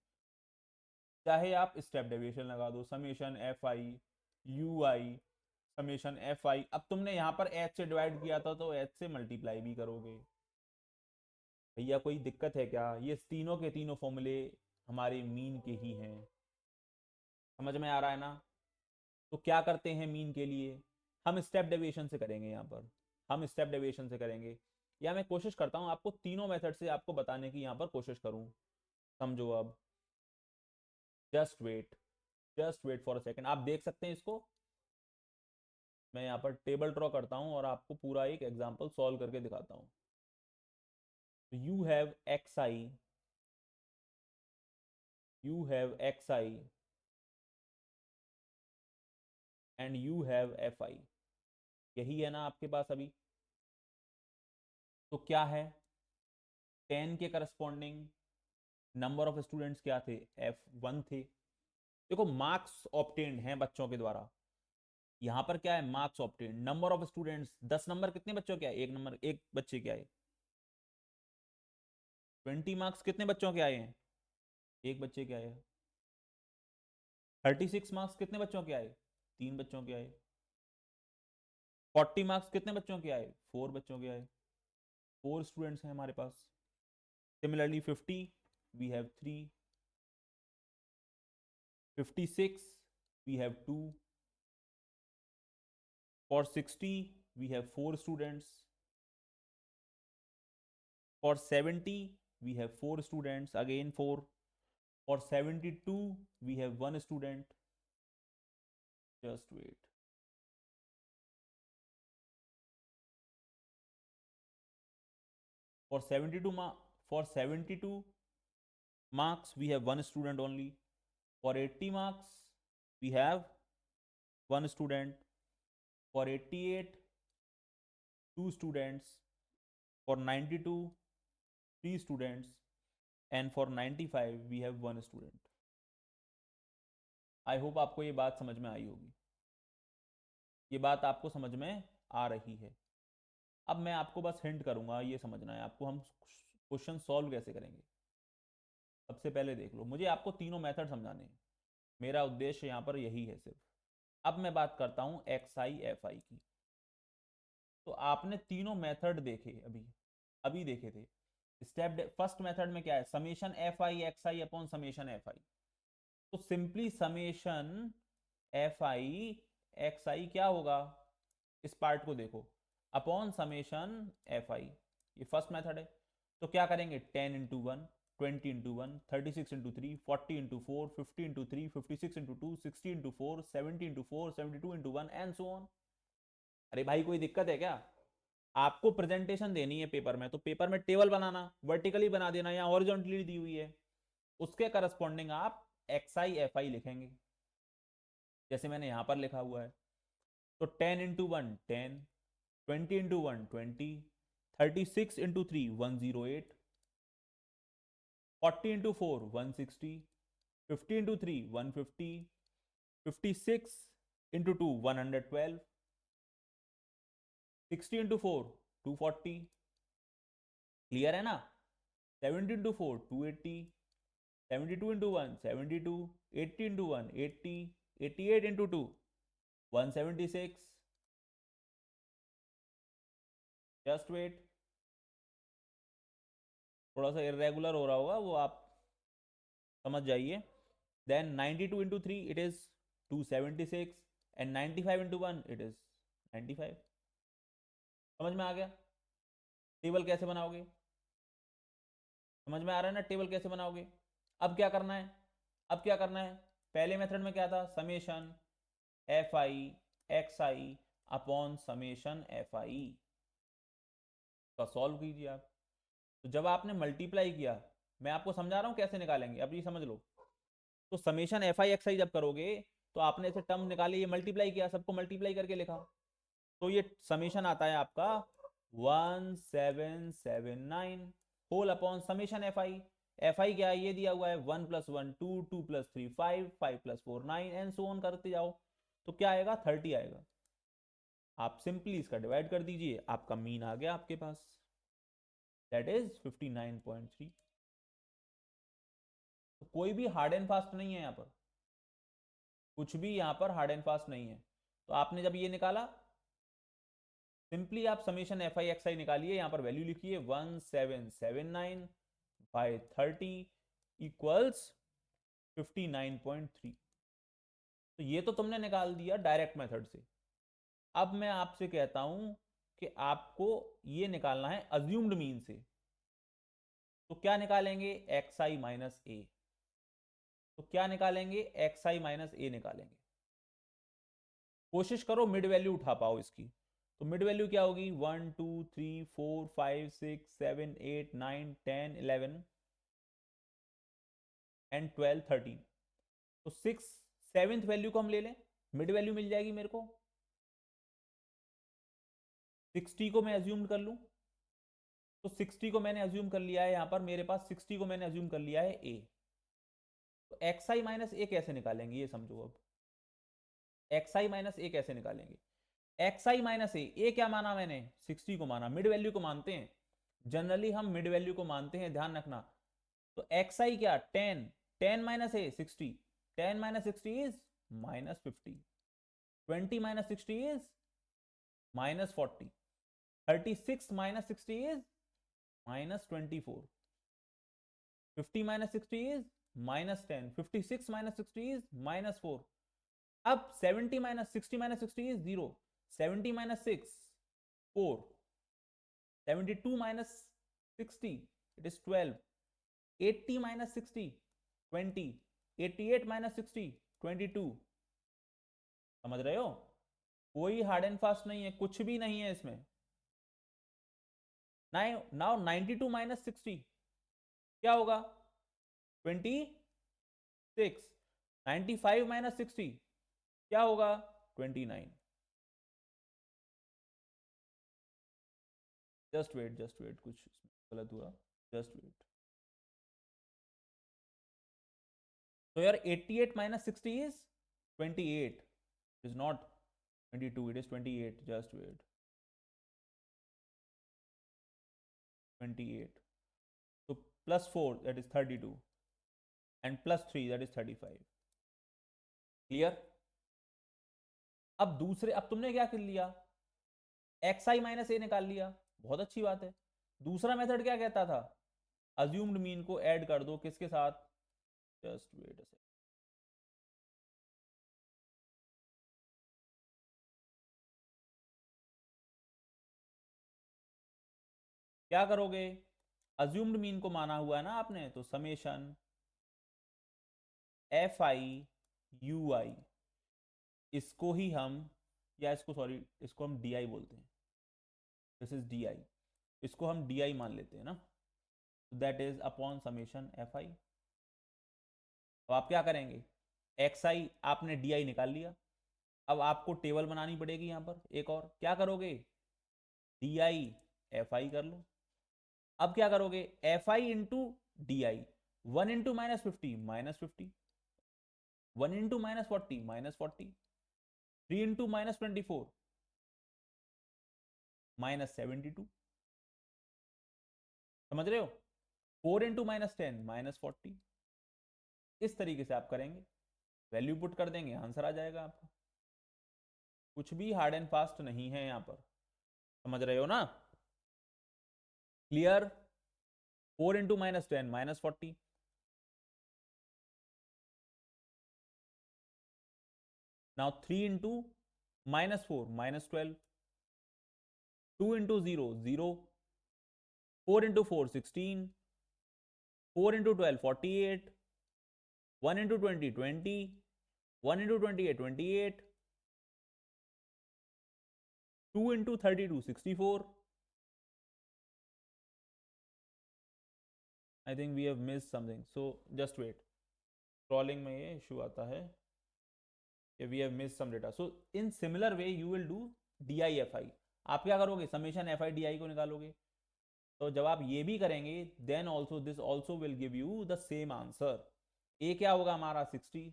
चाहे आप स्टेप डेविएशन लगा दो, summation F I you I summation F I. अब तुमने यहां पर एच से डिवाइड किया था तो एच से मल्टीप्लाई भी करोगे. भैया कोई दिक्कत है क्या? ये तीनों के तीनों फॉर्मूले हमारे मीन के ही हैं. समझ में आ रहा है ना? तो क्या करते हैं मीन के लिए? हम स्टेप डेविएशन से करेंगे. यहाँ पर हम स्टेप डेविएशन से करेंगे, या मैं कोशिश करता हूँ आपको तीनों मेथड से आपको बताने की यहाँ पर कोशिश करूँ. समझो. अब just wait for a second. आप देख सकते हैं इसको. मैं यहाँ पर टेबल ड्रॉ करता हूँ और आपको पूरा एक एग्जाम्पल सॉल्व करके दिखाता हूँ. You have x I, you have xi and you have fi. यही है ना आपके पास अभी? तो क्या है? 10 के करस्पॉन्डिंग नंबर ऑफ स्टूडेंट्स क्या थे? f1 थे. देखो मार्क्स ऑब्टेन्ड हैं बच्चों के द्वारा. यहां पर क्या है? Marks obtained. Number of students 10 number कितने बच्चों के आए? एक नंबर एक बच्चे के आए. 20 मार्क्स कितने बच्चों के आए हैं? एक बच्चे के आए. 36 मार्क्स कितने बच्चों के आए? 3 बच्चों के आए. 40 मार्क्स कितने बच्चों के आए? 4 बच्चों के आए. 4 स्टूडेंट्स हैं हमारे पास. Similarly 50 we have 3, 56 we have 2, for 60 we have 4 students, for 70 we have 4 students, again 4, for 72 we have 1 student. Just wait. For 72 marks we have 1 student only. For 80 marks we have 1 student. For 88 2 students. For 92 3 students, and for 95 we have 1 student. I hope आपको ये बात समझ में आई होगी. ये बात आपको समझ में आ रही है. अब मैं आपको बस हिंट करूंगा, ये समझना है आपको हम क्वेश्चन सॉल्व कैसे करेंगे. सबसे पहले देख लो, मुझे आपको तीनों मेथड समझाने हैं. मेरा उद्देश्य यहाँ पर यही है सिर्फ. अब मैं बात करता हूँ एक्स आई एफ आई की. तो आपने तीनों मेथड देखे, अभी देखे थे. स्टेप फर्स्ट मेथड में क्या है? Summation F i x i upon summation F i. तो simply summation F i x i क्या होगा? इस पार्ट को देखो, अपॉन समेशन एफ आई. ये फर्स्ट मेथड है. तो क्या करेंगे? 10 into 1, 20 into 1, 36 into 3, 40 into 4, 50 into 3, 56 into 2, 60 into 4, 70 into 4, 72 into 1 and so on. अरे भाई कोई दिक्कत है क्या? आपको प्रेजेंटेशन देनी है पेपर में, तो पेपर में टेबल बनाना, वर्टिकली बना देना या हॉरिजॉन्टली दी हुई है, उसके करस्पॉन्डिंग आप एक्स आई एफ आई लिखेंगे, जैसे मैंने यहां पर लिखा हुआ है. तो 10 into 1 10, 20 into 1 20, 36 into 3 108, 40 into 4 160, 50 into 3 150, 56 into 2 112, 60 into 4 240. Clear है ना? 70 into 4 280, 72 into 1 72, 80 into 1 80, 88 into 2 176. Just wait. थोड़ा सा इरेगुलर हो रहा होगा वो, आप समझ जाइए. Then 92 into 3 it is 276, and 95 into 1 it is 95. समझ में आ गया टेबल कैसे बनाओगे? समझ में आ रहा है ना टेबल कैसे बनाओगे? अब क्या करना है? पहले मेथड में क्या था? Summation F i x i upon summation F I का सॉल्व कीजिए आप. तो जब आपने मल्टीप्लाई किया, मैं आपको समझा रहा हूं कैसे निकालेंगे, अब ये समझ लो. तो समेशन एफ आई एक्स आई जब करोगे तो आपने ऐसे टर्म निकाले, ये मल्टीप्लाई किया, सबको मल्टीप्लाई करके लिखा, तो ये समेशन आता है आपका 1779 whole upon summation F I. F आई क्या है, ये दिया हुआ है 1 + 1 2, 2 + 3 5, 5 + 4 9 एंड सो ऑन करते जाओ, तो क्या आएगा 30 आएगा। आप सिंपली इसका डिवाइड कर दीजिए, आपका मीन आ गया आपके पास, दैट इज 59.3। तो कोई भी हार्ड एंड फास्ट नहीं है यहाँ पर, कुछ भी यहाँ पर हार्ड एंड फास्ट नहीं है। तो आपने जब ये निकाला, सिंपली आप समेशन एफ आई एक्स आई निकालिए, यहाँ पर वैल्यू लिखिए 1779 बाय 30 इक्वल्स 59.3। तो ये तो तुमने निकाल दिया डायरेक्ट मेथड से। अब मैं आपसे कहता हूं कि आपको ये निकालना है अज्यूम्ड मीन से। तो क्या निकालेंगे, एक्स आई माइनस ए। तो क्या निकालेंगे, एक्स आई माइनस ए निकालेंगे। कोशिश करो मिड वैल्यू उठा पाओ इसकी। तो मिड वैल्यू क्या होगी, 1 2 3 4 5 6 7 8 9 10 11 एंड 12 13। तो 7th वैल्यू को हम ले लें, मिड वैल्यू मिल जाएगी मेरे को। 60 को मैं अज्यूम कर लूं, तो 60 को मैंने अज्यूम कर लिया है, यहां पर मेरे पास 60 को मैंने अज्यूम कर लिया है ए। तो एक्स आई माइनस ए कैसे निकालेंगे, ये समझो। अब एक्स आई माइनस ए कैसे निकालेंगे, एक्स आई माइनस ए क्या माना मैंने, 60 को माना, मिड वैल्यू को मानते हैं, जनरली हम मिड वैल्यू को मानते हैं, ध्यान रखना। तो एक्स आई क्या 10, 10 minus A 60, 10 minus 60 is -50, 20 minus 60 is -40, 36 minus 60 is -24, 50 minus 60 is -10, 56 minus 60 is -4। अब 70 minus 60 minus 60 is 0, 70 minus 6 4, 72 minus 60 it is 12, 80 minus 60 20, 88 minus 60 22। समझ रहे हो, कोई हार्ड एंड फास्ट नहीं है, कुछ भी नहीं है इसमें। नाउ 92 माइनस 60 क्या होगा, 26। 95 माइनस 60 क्या होगा, 29। जस्ट वेट, कुछ गलत हुआ, जस्ट वेट। तो यार 88 minus 60 is 28, is not 22, it is 28, just wait, 28। तो +4 that is 32 and +3 that is 35। Clear. अब दूसरे, अब तुमने क्या कर लिया, एक्स आई माइनस ए निकाल लिया, बहुत अच्छी बात है। दूसरा मेथड क्या कहता था, अज्यूम्ड मीन को ऐड कर दो किसके साथ, जस्ट वेट अ सेकंड, क्या करोगे, अज्यूम्ड मीन को माना हुआ है ना आपने, तो समेशन एफ आई यू आई, इसको ही हम, या इसको सॉरी, इसको हम डी आई बोलते हैं, दिस इज डी आई, इसको हम डी आई मान लेते हैं ना, that is upon summation F I. अब आप क्या करेंगे, एक्स आई आपने डी आई निकाल लिया, अब आपको टेबल बनानी पड़ेगी यहां पर एक और, क्या करोगे, डी आई एफ आई कर लो। अब क्या करोगे, F I into D I, 1 into -50 -50, 1 into -40 -40, 3 into -24 -72। समझ रहे हो, 4 इंटू -10 -40। इस तरीके से आप करेंगे, वैल्यू पुट कर देंगे, आंसर आ जाएगा आपका। कुछ भी हार्ड एंड फास्ट नहीं है यहां पर, समझ रहे हो ना, क्लियर। 4 इंटू -10 -40, नाउ 3 into -4 -12, 2 into 0 0, 4 into 4 16, 4 into 12 48, 1 into 20 20, 1 into 28 28, 2 into 32 64। I think we have miss something, so just wait, scrolling में ये इशू आता है। We have miss some data. So in similar way you will do DI/FI। आप क्या करोगे, summation FI DI को निकालोगे। तो जब आप ये भी करेंगे then also this also will give you the same answer. A क्या होगा हमारा 60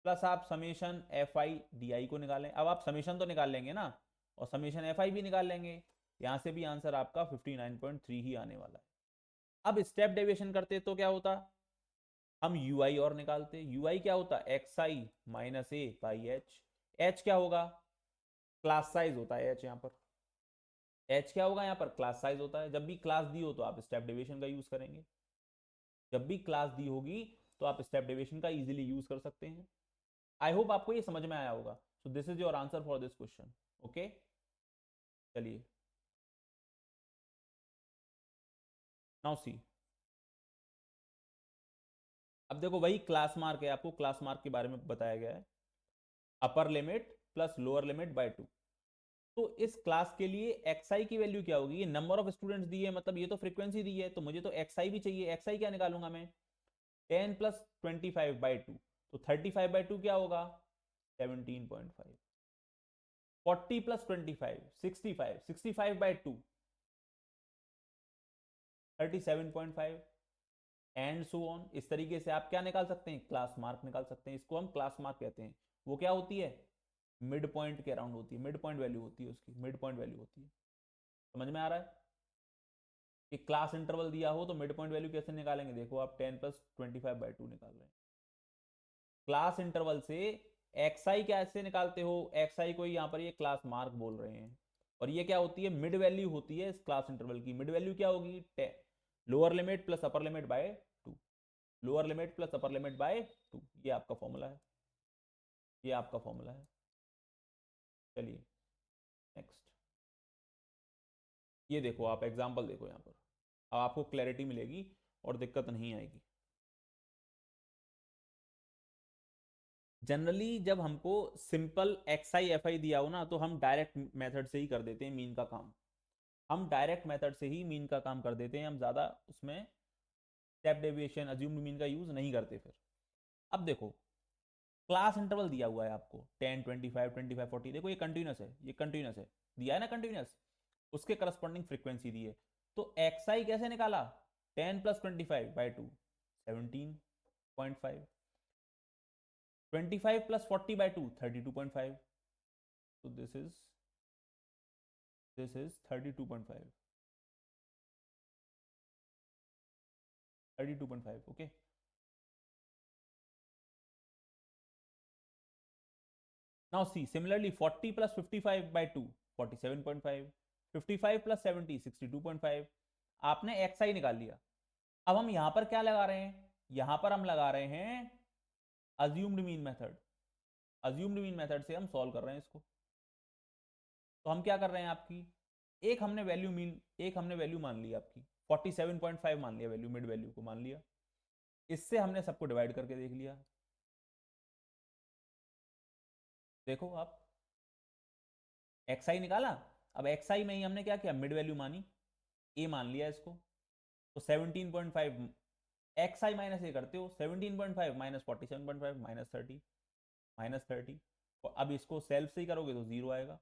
प्लस आप समेशन FI/DI को निकालें। अब आप समेशन तो निकाल लेंगे ना, और समेशन FI भी निकाल लेंगे, यहां से भी आंसर आपका 59.3 ही आने वाला है। अब स्टेप डेविएशन करते तो क्या होता, हम UI और निकालते। UI क्या होता, XI minus A by H। H क्या होगा, क्लास साइज होता है H यहाँ पर। H क्या होगा यहाँ पर, क्लास साइज होता है। जब भी क्लास दी हो तो आप स्टेप डेविएशन का यूज करेंगे, जब भी क्लास दी होगी तो आप स्टेप डेविएशन का इजीली यूज कर सकते हैं। आई होप आपको ये समझ में आया होगा। So this is your answer for this question. Okay, चलिए नाउ सी। अब देखो वही क्लास मार्क है, आपको क्लास मार्क के बारे में बताया गया है, upper limit plus lower limit by 2। तो इस क्लास के लिए XI की वैल्यू क्या होगी, ये नंबर ऑफ स्टूडेंट्स दी है, मतलब ये तो फ्रीक्वेंसी दी है, तो मुझे तो XI भी चाहिए। XI क्या निकालूंगा मैं, 10 प्लस 25/2। तो 35/2 क्या होगा, 17.5। 40 प्लस 25 65, 65/2 37.5 एंड सो ऑन। इस तरीके से आप क्या निकाल सकते हैं, क्लास मार्क निकाल सकते हैं। इसको हम क्लास मार्क कहते हैं। वो क्या होती है, मिड पॉइंट के अराउंड होती है, मिड पॉइंट वैल्यू होती है उसकी, मिड पॉइंट वैल्यू होती है। समझ में आ रहा है कि क्लास इंटरवल दिया हो तो मिड पॉइंट वैल्यू कैसे निकालेंगे, देखो आप 10 प्लस 25/2 निकाल रहे हैं। क्लास इंटरवल से XI कैसे निकालते हो, XI को यहाँ पर ये क्लास मार्क बोल रहे हैं, और ये क्या होती है, मिड वैल्यू होती है इस क्लास इंटरवल की। मिड वैल्यू क्या होगी, lower limit plus upper limit by 2। Lower limit plus upper limit by 2, ये आपका फॉर्मूला है, ये आपका फॉर्मूला है। चलिए नेक्स्ट, ये देखो आप एग्जांपल देखो यहाँ पर, अब आपको क्लैरिटी मिलेगी और दिक्कत नहीं आएगी। जनरली जब हमको सिंपल XI/FI दिया हो ना, तो हम डायरेक्ट मेथड से ही कर देते हैं मीन का काम। हम डायरेक्ट मेथड से ही मीन का काम कर देते हैं, हम ज़्यादा उसमें स्टेप डेविएशन अज्यूम्ड मीन का यूज़ नहीं करते फिर। अब देखो क्लास इंटरवल दिया हुआ है आपको 10 25 25 40, देखो ये कंटिन्यूस है, ये कंटिन्यूस है, दिया है ना कंटिन्यूस, उसके करस्पॉन्डिंग फ्रीक्वेंसी दी है। तो XI कैसे निकाला, 10 प्लस 25/2 17.5, 25 प्लस 40/2 32.5। तो this is 32.5, 32.5। Okay, now see similarly 40 plus 55/2 47.5, 55 plus 70 62.5। आपने XI निकाल लिया। अब हम यहां पर क्या लगा रहे हैं, यहां पर हम लगा रहे हैं assumed mean method. Assumed mean method से हम सॉल्व कर रहे हैं इसको। तो हम क्या कर रहे हैं, आपकी एक हमने वैल्यू मीन, एक हमने वैल्यू मान ली आपकी 47.5 मान लिया, वैल्यू मिड वैल्यू को मान लिया। इससे हमने सबको डिवाइड करके देख लिया। देखो आप XI निकाला, अब XI में ही हमने क्या किया, मिड वैल्यू मानी, ए मान लिया इसको। तो 17.5 XI माइनस ए करते हो, 17.5 माइनस 47.5 -30। और अब इसको सेल्फ से ही करोगे तो जीरो आएगा,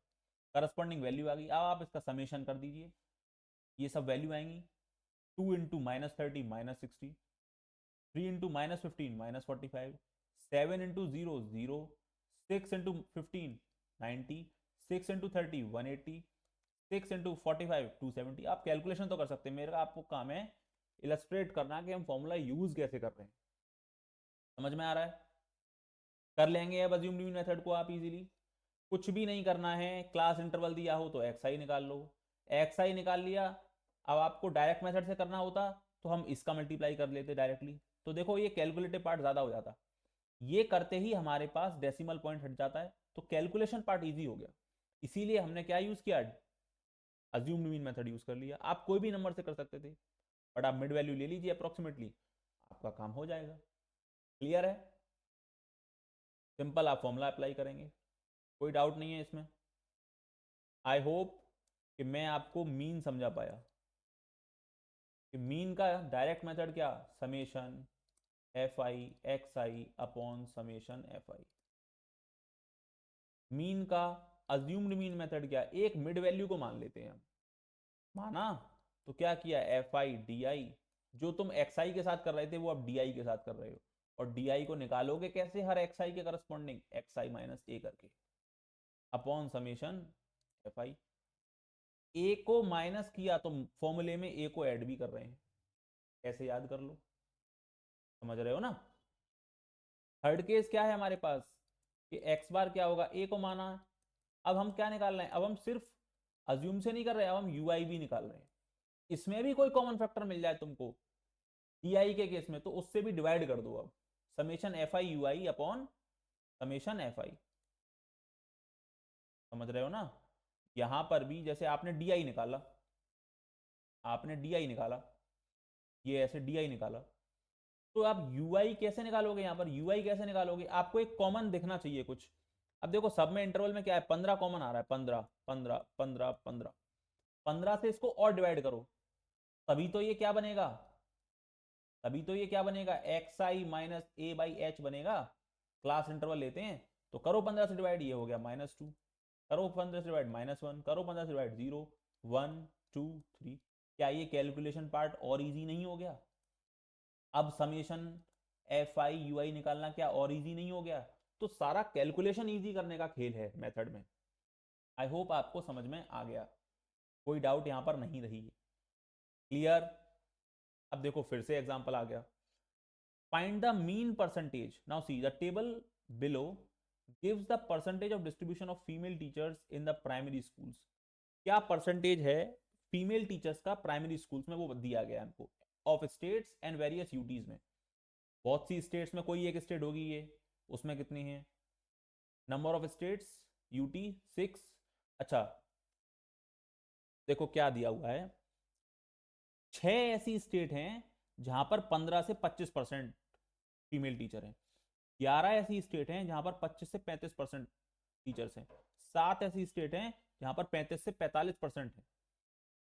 करस्पॉन्डिंग वैल्यू आ गई। अब आप इसका समेशन कर दीजिए, ये सब वैल्यू आएंगी। 2 into -30 -60, 3 into -15 -45, 7 into 0 0, 6 into 15 90, 6 into 30 180, 6 into 45 270। आप कैलकुलेशन तो कर सकते हैं, मेरा आपको काम है इलस्ट्रेट करना कि हम फॉर्मूला यूज कैसे कर रहे हैं। समझ में आ रहा है, कर लेंगे अब अज्यूम्ड मीन मेथड को आप इजीली। कुछ भी नहीं करना है, क्लास इंटरवल दिया हो तो XI निकाल लो, XI निकाल लिया। अब आपको डायरेक्ट मेथड से करना होता तो हम इसका मल्टीप्लाई कर लेते डायरेक्टली, तो देखो ये कैलकुलेटिव पार्ट ज़्यादा हो जाता। ये करते ही हमारे पास डेसिमल पॉइंट हट जाता है, तो कैलकुलेशन पार्ट ईजी हो गया। इसीलिए हमने क्या यूज़ किया, अज्यूम्ड मीन मेथड यूज़ कर लिया। आप कोई भी नंबर से कर सकते थे, बट आप मिड वैल्यू ले लीजिए अप्रोक्सीमेटली, आपका काम हो जाएगा। क्लियर है, सिंपल आप फॉर्मूला अप्लाई करेंगे, कोई डाउट नहीं है इसमें। आई होप कि मैं आपको मीन समझा पाया, कि मीन का डायरेक्ट मेथड क्या, summation FI XI upon summation FI। Mean का अज्यूम्ड मीन मेथड क्या, एक मिड वैल्यू को मान लेते हैं हम, माना, तो क्या किया, एफ आई डी आई, जो तुम एक्स आई के साथ कर रहे थे वो अब डी आई के साथ कर रहे हो, और डी आई को निकालोगे कैसे, हर एक्स आई के करस्पॉन्डिंग एक्स आई माइनस ए करके, अपॉन समेशन एफ आई। ए को माइनस किया तो फॉर्मूले में ए को ऐड भी कर रहे हैं, ऐसे याद कर लो, समझ रहे हो ना। थर्ड केस क्या है हमारे पास, कि एक्स बार क्या होगा, ए को माना, अब हम क्या निकाल रहे हैं, अब हम सिर्फ अज्यूम से नहीं कर रहे, अब हम यू आई भी निकाल रहे हैं, इसमें भी कोई कॉमन फैक्टर मिल जाए तुमको डी आई के केस में तो उससे भी डिवाइड कर दो, अब summation F I you I upon summation F I, समझ रहे हो ना। यहां पर भी जैसे आपने डी आई निकाला, आपने डी आई निकाला, ये ऐसे डी आई निकाला, तो आप यू आई कैसे निकालोगे, यहां पर यू आई कैसे निकालोगे, आपको एक कॉमन दिखना चाहिए कुछ। अब देखो सब में इंटरवल में क्या है, 15 कॉमन आ रहा है, 15 15 15 15, 15 से इसको और डिवाइड करो, तभी तो ये क्या बनेगा, तभी तो ये क्या बनेगा, x i minus A by H बनेगा। क्लास इंटरवल लेते हैं, तो करो 15 से डिवाइड, ये हो गया -2, करो 15 से डिवाइड -1, करो 15 से डिवाइड 0 1 2 3। क्या ये कैलकुलेशन पार्ट और इजी नहीं हो गया, अब समेशन एफ आई यू आई निकालना क्या और इजी नहीं हो गया, तो सारा कैलकुलेशन इजी करने का खेल है मेथड में। आई होप आपको समझ में आ गया, कोई डाउट यहां पर नहीं रही, क्लियर। अब देखो फिर से एग्जांपल आ गया, find the mean percentage, now see the table below gives the percentage of distribution of female teachers in the primary schools। क्या परसेंटेज है फीमेल टीचर्स का प्राइमरी स्कूल्स में, वो दिया गया है हमको, of states and various UTs में, बहुत सी स्टेट्स में, कोई एक स्टेट होगी ये, उसमें कितनी है, नंबर ऑफ स्टेट्स यूटी 6। अच्छा देखो क्या दिया हुआ है, 6 ऐसी स्टेट हैं जहां पर 15 से 25% फीमेल टीचर हैं, 11 ऐसी स्टेट हैं जहां पर 25 से 35% टीचर्स हैं, 7 ऐसी स्टेट हैं जहां पर 35 से 45% है।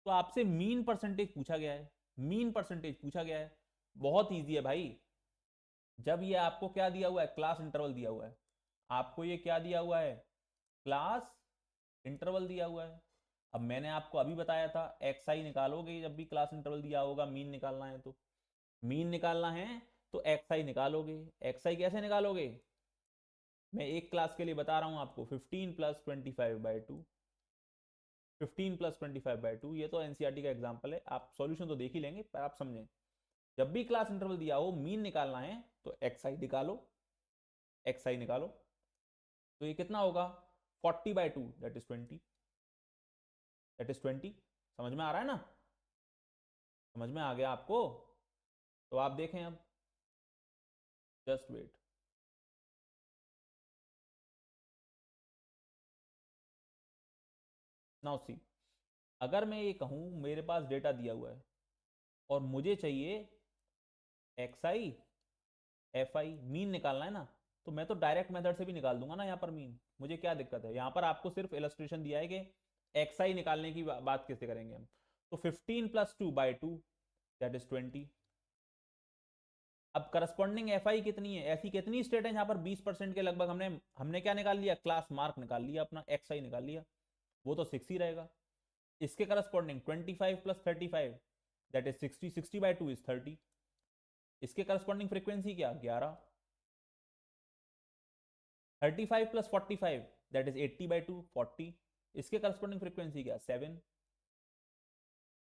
तो आपसे मीन परसेंटेज पूछा गया है, मीन परसेंटेज पूछा गया है, बहुत इजी है भाई। जब ये आपको क्या दिया हुआ है, क्लास इंटरवल दिया हुआ है, आपको ये क्या दिया हुआ है, क्लास इंटरवल दिया हुआ है। अब मैंने आपको अभी बताया था एक्स आई निकालोगे जब भी क्लास इंटरवल दिया होगा, मीन निकालना है तो, मीन निकालना है तो एक्स आई निकालोगे। एक्स आई कैसे निकालोगे, मैं एक क्लास के लिए बता रहा हूं आपको, 15 प्लस 25/2, 15 प्लस 25/2, ये तो एनसीईआरटी का एग्जाम्पल है, आप सॉल्यूशन तो देख ही लेंगे पर आप समझें, जब भी क्लास इंटरवल दिया हो मीन निकालना है तो एक्स आई निकालो, एक्स आई निकालो, तो ये कितना होगा, 40/2 दैट इज 20, दैट इज 20। समझ में आ रहा है ना, समझ में आ गया आपको, तो आप देखें अब, जस्ट वेट, नाउ सी, अगर मैं ये कहूं मेरे पास डेटा दिया हुआ है और मुझे चाहिए x I F I mean निकालना है ना, तो मैं तो डायरेक्ट मेथड से भी निकाल दूंगा ना यहाँ पर मीन, मुझे क्या दिक्कत है, यहाँ पर आपको सिर्फ इलस्ट्रेशन दिया है कि एक्स आई निकालने की बात कैसे करेंगे हम, तो 15 + 2/2 दैट इज 20। अब करस्पॉन्डिंग एफ आई कितनी है, ऐसी कितनी स्टेट है जहां पर 20% के लगभग हमने हमने क्या निकाल लिया, क्लास मार्क निकाल लिया, अपना एक्स आई निकाल लिया, वो तो 6 ही रहेगा। इसके करस्पॉन्डिंग 25 + 35 दैट इज 60, 60/2 इज 30। इसके करस्पॉन्डिंग फ्रीक्वेंसी क्या, 11। 35 + 45 दैट इज 80/2, 40। इसके करस्पॉन्डिंग फ्रीक्वेंसी क्या, 7।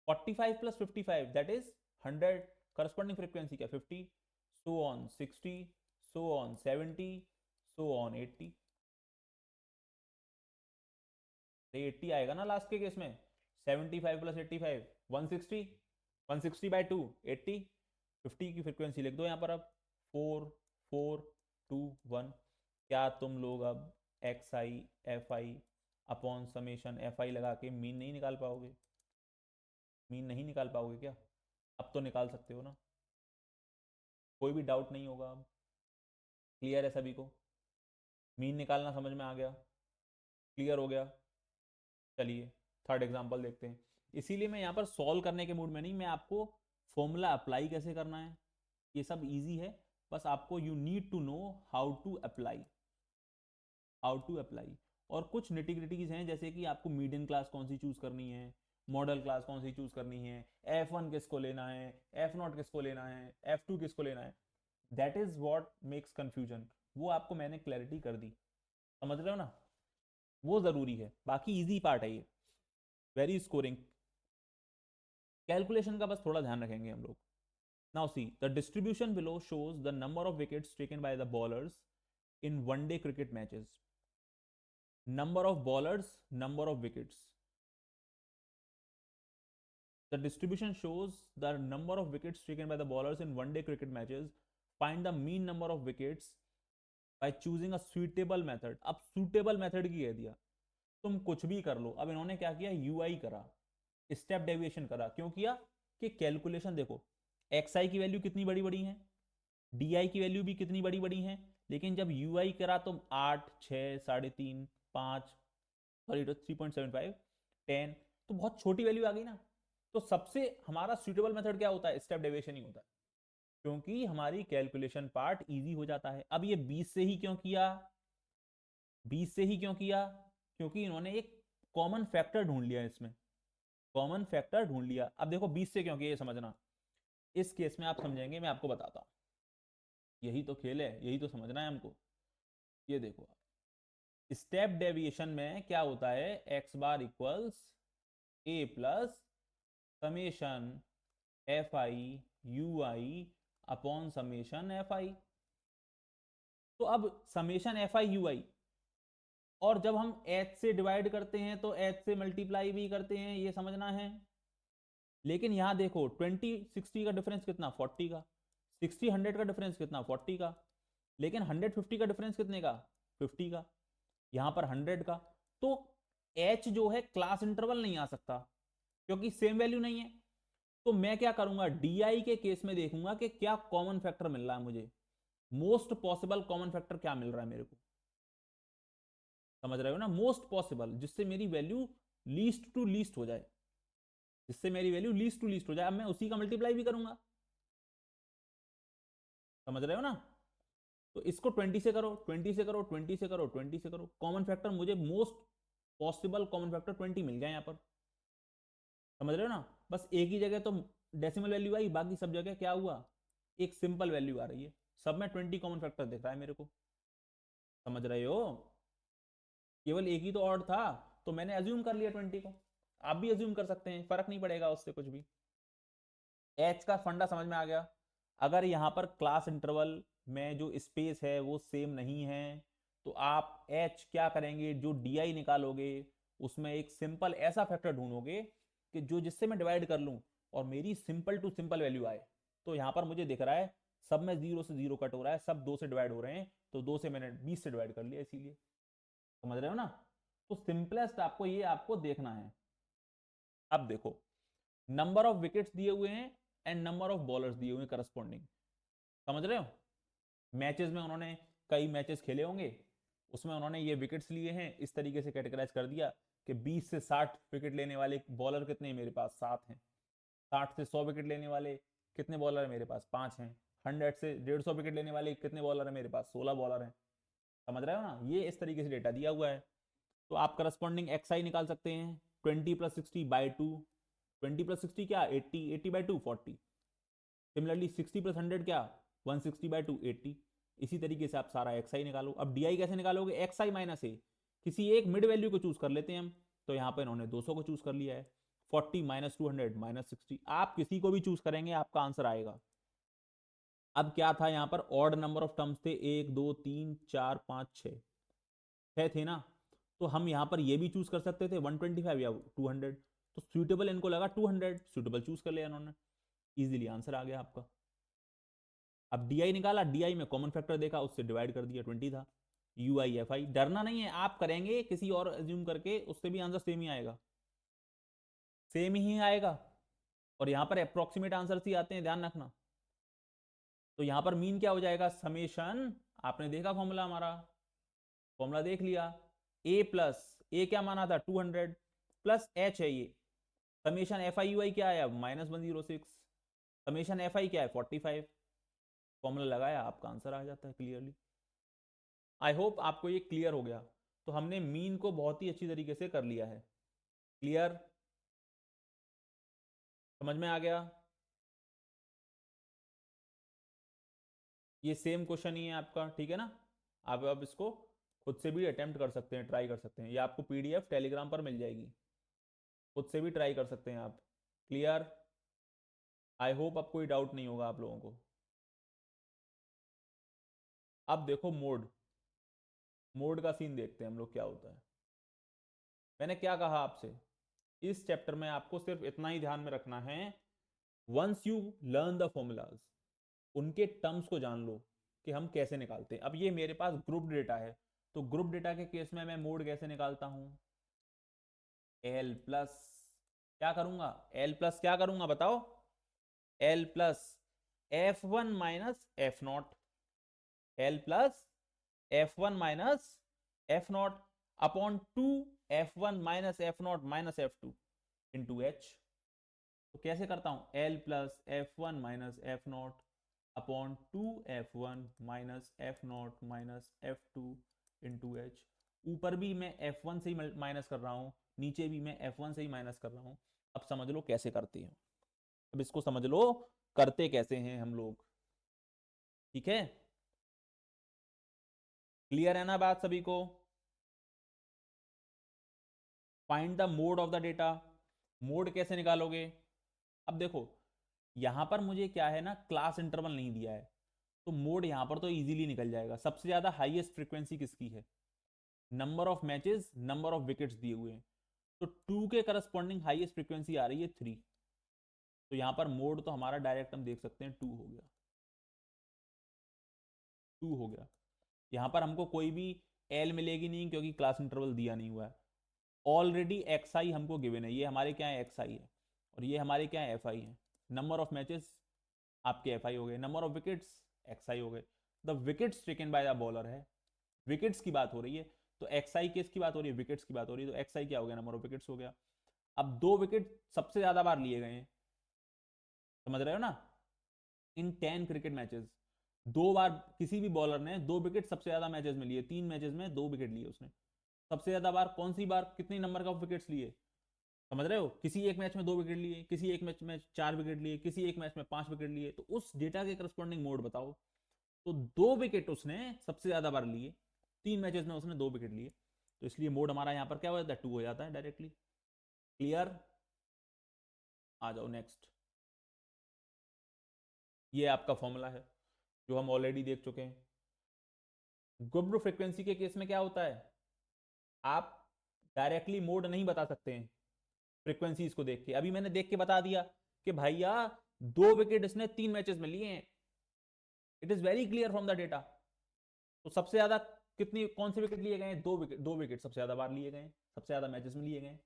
45 + 55 दैट इज 100, करस्पॉन्डिंग फ्रीक्वेंसी क्या, 50। So on 60, so on 70, so on 80। 80 आएगा ना लास्ट के केस में, 75 + 85 160, 160/2 80, 50 की फ्रीक्वेंसी लिख दो यहाँ पर अब, 4 4 2 1। क्या तुम लोग अब x I F I upon summation F I लगा के मीन नहीं निकाल पाओगे, मीन नहीं निकाल पाओगे क्या, अब तो निकाल सकते हो ना, कोई भी डाउट नहीं होगा अब, क्लियर है सभी को, मीन निकालना समझ में आ गया, क्लियर हो गया। चलिए थर्ड एग्जांपल देखते हैं, इसीलिए मैं यहाँ पर सॉल्व करने के मूड में नहीं, मैं आपको फॉर्मूला अप्लाई कैसे करना है ये सब इजी है, बस आपको you need to know how to apply, how to apply. और कुछ निटिग्रिटीज हैं, जैसे कि आपको मीडियन क्लास कौन सी चूज करनी है, मॉडल क्लास कौन सी चूज करनी है, F1 किसको लेना है, F0 किसको लेना है, F2 किसको लेना है, that is what makes confusion. वो आपको मैंने क्लैरिटी कर दी, समझ रहे हो ना, वो जरूरी है, बाकी इजी पार्ट है ये, वेरी स्कोरिंग। कैलकुलेशन का बस थोड़ा ध्यान रखेंगे हम लोग। Now see the distribution below shows the number of wickets taken by the bowlers in one day cricket matches. Number of bowlers, number of wickets. The distribution shows the number of wickets taken by the bowlers in one-day cricket matches. Find the mean number of wickets by choosing a suitable method. अब suitable method की कह दिया, तुम कुछ भी कर लो। अब इन्होंने क्या किया, यूआई करा, स्टेप डेविएशन करा। क्यों किया कि कैलकुलेशन देखो, एक्सआई की वैल्यू कितनी बड़ी बड़ी है, डीआई की वैल्यू भी कितनी बड़ी बड़ी है, लेकिन जब यूआई करा तो 8, 6, 3.5, 5, सॉरी 3.75, 10, तो बहुत छोटी वैल्यू आ गई ना। तो सबसे हमारा सुटेबल मेथड क्या होता है, स्टेप डेविएशन ही होता है, क्योंकि हमारी कैलकुलेशन पार्ट इजी हो जाता है। अब ये 20 से ही क्यों किया, 20 से ही क्यों किया, क्योंकि इन्होंने एक कॉमन फैक्टर ढूंढ लिया, इसमें कॉमन फैक्टर ढूंढ लिया। अब देखो 20 से क्यों किया ये समझना, इस केस में आप समझेंगे, मैं आपको बताता हूं, यही तो खेल है, यही तो समझना है हमको। ये देखो स्टेप डेविएशन में क्या होता है, x bar equals a plus summation F I you I upon summation F i. तो अब समेशन एफ आई यू आई, और जब हम एच से डिवाइड करते हैं तो एच से मल्टीप्लाई भी करते हैं, ये समझना है। लेकिन यहां देखो 20-60 का डिफरेंस कितना, 40 का, 60-100 का डिफरेंस कितना, 40 का, लेकिन 150 का डिफरेंस कितने का, 50 का, यहां पर 100 का। तो एच जो है क्लास इंटरवल नहीं आ सकता, क्योंकि सेम वैल्यू नहीं है। तो मैं क्या करूंगा, डीआई के केस में देखूंगा कि क्या कॉमन फैक्टर मिल रहा है मुझे, मोस्ट पॉसिबल कॉमन फैक्टर क्या मिल रहा है मेरे को, समझ रहे हो ना, मोस्ट पॉसिबल, जिससे मेरी वैल्यू लीस्ट टू लीस्ट हो जाए, जिससे मेरी वैल्यू लीस्ट टू लीस्ट हो जाए। अब मैं उसी का मल्टीप्लाई भी करूंगा, समझ रहे हो ना। तो इसको 20 से करो, 20 से करो, 20 से करो, 20 से करो, कॉमन फैक्टर मुझे मोस्ट पॉसिबल कॉमन फैक्टर 20 मिल गया यहां पर, समझ रहे हो ना। बस एक ही जगह तो डेसिमल वैल्यू आई, बाकी सब जगह क्या हुआ, एक सिंपल वैल्यू आ रही है, सब में 20 कॉमन फैक्टर दिख रहा है मेरे को, समझ रहे हो। केवल एक ही तो ऑड था, तो मैंने अज्यूम कर लिया 20 को, आप भी अज्यूम कर सकते हैं, फर्क नहीं पड़ेगा उससे कुछ भी। एच का फंडा समझ में आ गया। अगर यहां पर क्लास इंटरवल में जो स्पेस है वो सेम नहीं है, तो आप एच क्या करेंगे, जो डी आई निकालोगे उसमें एक सिंपल ऐसा फैक्टर ढूंढोगे कि जो जिससे मैं डिवाइड कर लूं और मेरी सिंपल टू सिंपल वैल्यू आए। तो यहां पर मुझे दिख रहा है सब में 0 से 0 कट हो रहा है, सब 2 से डिवाइड हो रहे हैं, तो 2 से मैंने 20 से डिवाइड कर लिया, इसीलिए, समझ रहे हो ना। तो सिंपलेस्ट आपको ये आपको देखना है। अब देखो नंबर ऑफ विकेट्स दिए हुए हैं एंड नंबर ऑफ बॉलर्स दिए हुए हैं करस्पॉन्डिंग, समझ रहे हो। मैचेस में उन्होंने कई मैचेस खेले होंगे, उसमें उन्होंने ये विकेट्स लिए हैं, इस तरीके से कैटेगराइज कर दिया कि 20 से 60 विकेट लेने वाले बॉलर कितने हैं मेरे पास, 7 हैं। 60 से 100 विकेट लेने वाले कितने बॉलर हैं मेरे पास, 5 हैं। 100 से 150 विकेट लेने वाले कितने बॉलर हैं मेरे पास, 16 बॉलर हैं, समझ रहे हो ना। ये इस तरीके से डेटा दिया हुआ है। तो आप करस्पॉन्डिंग एक्स आई निकाल सकते हैं, 20+60/2, 20+60 क्या, 80, 80/2 40, सिमिलरली 60+100 क्या, 160/2 80। इसी तरीके से आप सारा एक्स आई निकालो। अब डी आई कैसे निकालोगे, एक्स आई माइनस ए, किसी एक मिड वैल्यू को चूज कर लेते हैं हम, तो यहाँ पर इन्होंने 200 को चूज कर लिया है, 40 माइनस 200 माइनस 60, आप किसी को भी चूज करेंगे आपका आंसर आएगा। अब क्या था यहाँ पर, ऑड नंबर ऑफ टर्म्स थे, 1 2 3 4 5 6, 6 थे ना। तो हम यहाँ पर ये भी चूज कर सकते थे 125 या 200, तो सुटेबल इनको लगा 200, सुटेबल चूज कर लिया इन्होंने, इजीली आंसर आ गया आपका। अब डी आई निकाला, डी आई में कॉमन फैक्टर देखा, उससे डिवाइड कर दिया, 20 था। यू आई एफ आई, डरना नहीं है, आप करेंगे किसी और एज्यूम करके उससे भी आंसर सेम ही आएगा, सेम ही आएगा। और यहां पर अप्रोक्सीमेट आंसर ही आते हैं, ध्यान रखना। तो यहां पर मीन क्या हो जाएगा, समेशन, आपने देखा फॉर्मूला, हमारा फॉर्मूला देख लिया, ए प्लस, ए क्या माना था 200, प्लस एच है ये, समेशन एफ आई यू आई क्या आया -106, समेशन एफ आई क्या है 45, फॉर्मूला लगाया आपका आंसर आ जाता है क्लियरली। आई होप आपको ये क्लियर हो गया। तो हमने मीन को बहुत ही अच्छी तरीके से कर लिया है। क्लियर, समझ में आ गया? ये सेम क्वेश्चन ही है आपका, ठीक है ना? आप अब इसको खुद से भी अटेम्प्ट कर सकते हैं, ट्राई कर सकते हैं। ये आपको पीडीएफ टेलीग्राम पर मिल जाएगी, खुद से भी ट्राई कर सकते हैं आप। क्लियर, आई होप अब कोई डाउट नहीं होगा आप लोगों को। अब देखो मोड, मोड का सीन देखते हैं हम लोग क्या होता है। मैंने क्या कहा आपसे, इस चैप्टर में आपको सिर्फ इतना ही ध्यान में रखना है, once you learn the formulas, उनके टर्म्स को जान लो कि हम कैसे निकालते हैं। अब ये मेरे पास ग्रुप डेटा है, तो ग्रुप डेटा के केस में मैं मोड कैसे निकालता हूं? एल प्लस क्या करूंगा, एल प्लस क्या करूंगा बताओ? L plus F one minus F not, L plus F one minus F not upon two F one minus F not minus F two into H. तो कैसे करता हूं, L plus F one minus F not upon two F one minus F not minus F two into H. ऊपर भी मैं F one से ही minus कर रहा हूं, नीचे भी मैं एफ वन से ही माइनस कर रहा हूं। अब समझ लो कैसे करते हैं, अब इसको समझ लो करते कैसे हैं हम लोग, ठीक है? क्लियर है ना बात सभी को? Find the mode of the data, mode कैसे निकालोगे? अब देखो यहां पर मुझे क्या है ना, क्लास इंटरवल नहीं दिया है, तो मोड यहां पर तो इजीली निकल जाएगा। सबसे ज्यादा हाईएस्ट फ्रीक्वेंसी किसकी है? Number of matches, number of wickets दिए हुए हैं, तो टू के करस्पॉन्डिंग हाईएस्ट फ्रीक्वेंसी आ रही है 3, तो यहां पर मोड तो हमारा डायरेक्ट हम देख सकते हैं 2 हो गया, 2 हो गया। यहां पर हमको कोई भी एल मिलेगी नहीं क्योंकि क्लास इंटरवल दिया नहीं हुआ है। ऑलरेडी एक्स आई हमको गिवन है, ये हमारे क्या है एक्स आई है, और ये हमारे क्या है एफ आई है। नंबर ऑफ मैचेस आपके एफ आई हो गए, नंबर ऑफ विकेट्स एक्स आई हो गए। The wickets taken by the bowler है, विकेट्स की बात हो रही है, तो एक्स आई किसकी बात हो रही है, विकेट्स की बात हो रही है, तो एक्स आई क्या हो गया, नंबर ऑफ विकेट्स हो गया। अब 2 विकेट सबसे ज्यादा बार लिए गए हैं, समझ रहे हो ना? इन 10 क्रिकेट मैचेस 2 बार किसी भी बॉलर ने 2 विकेट सबसे ज्यादा मैचेस में लिए, 3 मैचेस में 2 विकेट लिए उसने। सबसे ज्यादा बार कौन सी बार कितने नंबर का विकेट्स लिए, समझ रहे हो? किसी एक मैच में 2 विकेट लिए, किसी एक मैच में 4 विकेट लिए, किसी एक मैच में 5 विकेट लिए, तो उस डेटा के करस्पॉन्डिंग मोड बताओ। तो 2 विकेट उसने सबसे ज्यादा बार लिए, 3 मैचेस में उसने 2 विकेट लिए, तो इसलिए मोड हमारा यहां पर क्या हो जाता है, 2 हो जाता है डायरेक्टली। क्लियर, आ जाओ नेक्स्ट। ये आपका फॉर्मूला है जो हम ऑलरेडी देख चुके हैं। ग्रुप्ड फ्रीक्वेंसी के केस में क्या होता है, आप डायरेक्टली मोड नहीं बता सकते हैं फ्रीक्वेंसीज को देख के। अभी मैंने देख के बता दिया कि भैया 2 विकेट इसने 3 मैचेस में लिए हैं, it is very clear from the data. तो सबसे ज्यादा कितनी कौन से विकेट लिए गए, 2 विकेट, 2 विकेट सबसे ज्यादा बार लिए गए, सबसे ज्यादा मैचेस में लिए गए,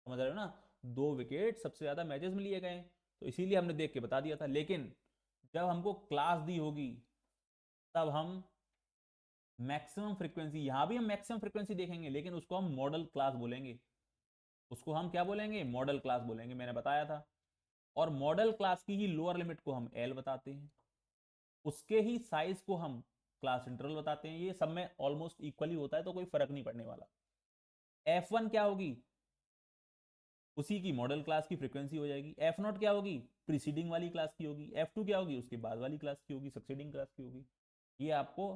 समझ रहे हो ना? 2 विकेट सबसे ज्यादा मैचेस में लिए गए, तो इसीलिए हमने देख के बता दिया था। लेकिन जब हमको क्लास दी होगी तब हम मैक्सिमम फ्रीक्वेंसी, यहां भी हम मैक्सिमम फ्रीक्वेंसी देखेंगे, लेकिन उसको हम मॉडल क्लास बोलेंगे, उसको हम क्या बोलेंगे, मॉडल क्लास बोलेंगे, मैंने बताया था। और मॉडल क्लास की ही लोअर लिमिट को हम एल बताते हैं, उसके ही साइज को हम क्लास इंटरवल बताते हैं। ये सब में ऑलमोस्ट इक्वली होता है, तो कोई फर्क नहीं पड़ने वाला। एफ वन क्या होगी, उसी की मॉडल क्लास की फ्रीक्वेंसी हो जाएगी। एफ नॉट क्या होगी, प्रीसीडिंग वाली क्लास की होगी। एफ टू क्या होगी, उसके बाद वाली क्लास की होगी, सक्सीडिंग क्लास की होगी। ये आपको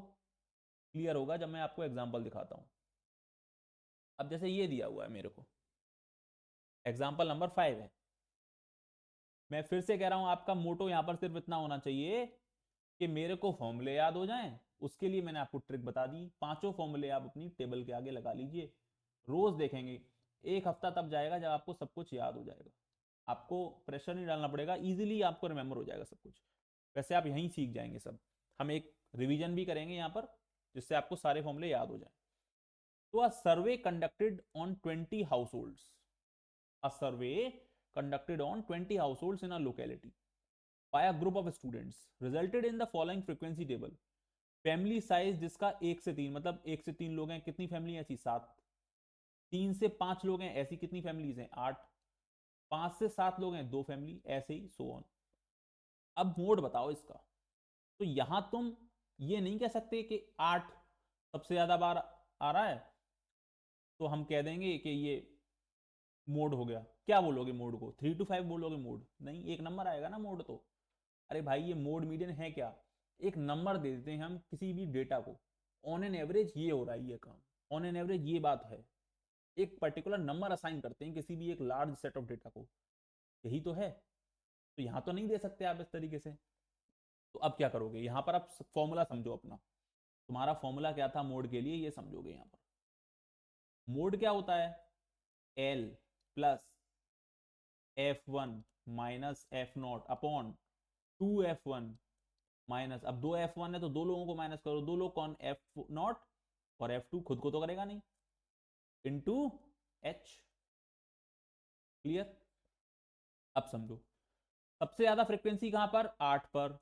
क्लियर होगा जब मैं आपको एग्जाम्पल दिखाता हूं। अब जैसे ये दिया हुआ है मेरे को, एग्जाम्पल नंबर 5 है। मैं फिर से कह रहा हूं, आपका मोटो यहां पर सिर्फ इतना होना चाहिए कि मेरे को फॉर्मूले याद हो जाएं। उसके लिए मैंने आपको ट्रिक बता दी, 5 फॉर्मूले आप अपनी टेबल के आगे लगा लीजिए, रोज देखेंगे। एक हफ्ता तब जाएगा जब आपको सब कुछ याद हो जाएगा, आपको प्रेशर नहीं डालना पड़ेगा, इजीली आपको रिमेंबर हो जाएगा सब कुछ। वैसे आप यहीं सीख जाएंगे सब, हम एक रिवीजन भी करेंगे यहाँ पर जिससे आपको सारे फॉर्मूले याद हो जाए। तो a survey conducted on 20 households, a survey conducted on 20 households in a locality by a group of students resulted in the following frequency table। Family size जिसका 1 से 3, मतलब 1 से 3 लोग हैं, कितनी फैमिली ऐसी 7। 3 से 5 लोग हैं, ऐसी कितनी फैमिलीज हैं 8। 5 से 7 लोग हैं 2 फैमिली, ऐसे ही सो ऑन। अब मोड बताओ इसका, तो यहां तुम ये नहीं कह सकते कि 8 सबसे ज्यादा बार आ रहा है, तो हम कह देंगे कि ये मोड हो गया। क्या बोलोगे मोड को? 3 to 5 बोलोगे मोड? नहीं, एक नंबर आएगा ना मोड तो। अरे भाई ये मोड मीडियन है क्या? एक नंबर दे देते हैं हम किसी भी डेटा को, ऑन एन एवरेज ये हो रहा है ये काम, ऑन एन एवरेज ये बात है, एक पर्टिकुलर नंबर असाइन करते हैं किसी भी एक लार्ज सेट ऑफ डेटा को, यही तो है। तो यहां तो नहीं दे सकते आप इस तरीके से। तो अब क्या करोगे, यहां पर आप फॉर्मूला समझो अपना। तुम्हारा फॉर्मूला क्या था मोड के लिए, ये समझोगे यहां पर। मोड क्या होता है? L plus F1 minus F0 upon 2F1 minus, अब 2F1 है तो दो लोगों को माइनस करो, दो लोग कौन? F0 और F2, खुद को तो करेगा नहीं, इंटू H। क्लियर? अब समझो, सबसे ज्यादा फ्रीक्वेंसी कहां पर? 8 पर।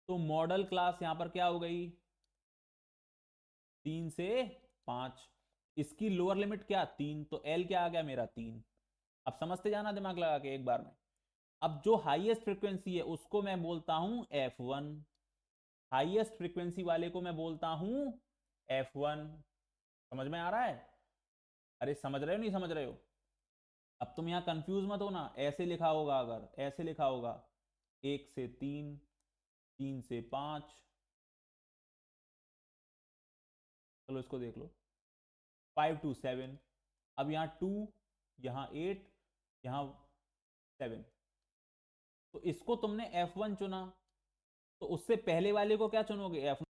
तो मॉडल क्लास यहां पर क्या हो गई? 3 से 5। इसकी लोअर लिमिट क्या? 3, तो L क्या आ गया मेरा? 3। अब समझते जाना दिमाग लगा के एक बार में। अब जो हाईएस्ट फ्रीक्वेंसी है उसको मैं बोलता हूं F1, हाईएस्ट फ्रीक्वेंसी वाले को मैं बोलता हूं F1। समझ में आ रहा है? अरे समझ रहे हो नहीं समझ रहे हो? अब तुम यहां कंफ्यूज मत हो ना, ऐसे लिखा होगा, अगर ऐसे लिखा होगा 1 से 3, 3 से 5, चलो इसको देख लो, 5 to 7। अब यहाँ 2, यहाँ 8, यहाँ 7। तो इसको तुमने F1 चुना, तो उससे पहले वाले को क्या चुनोगे? F0।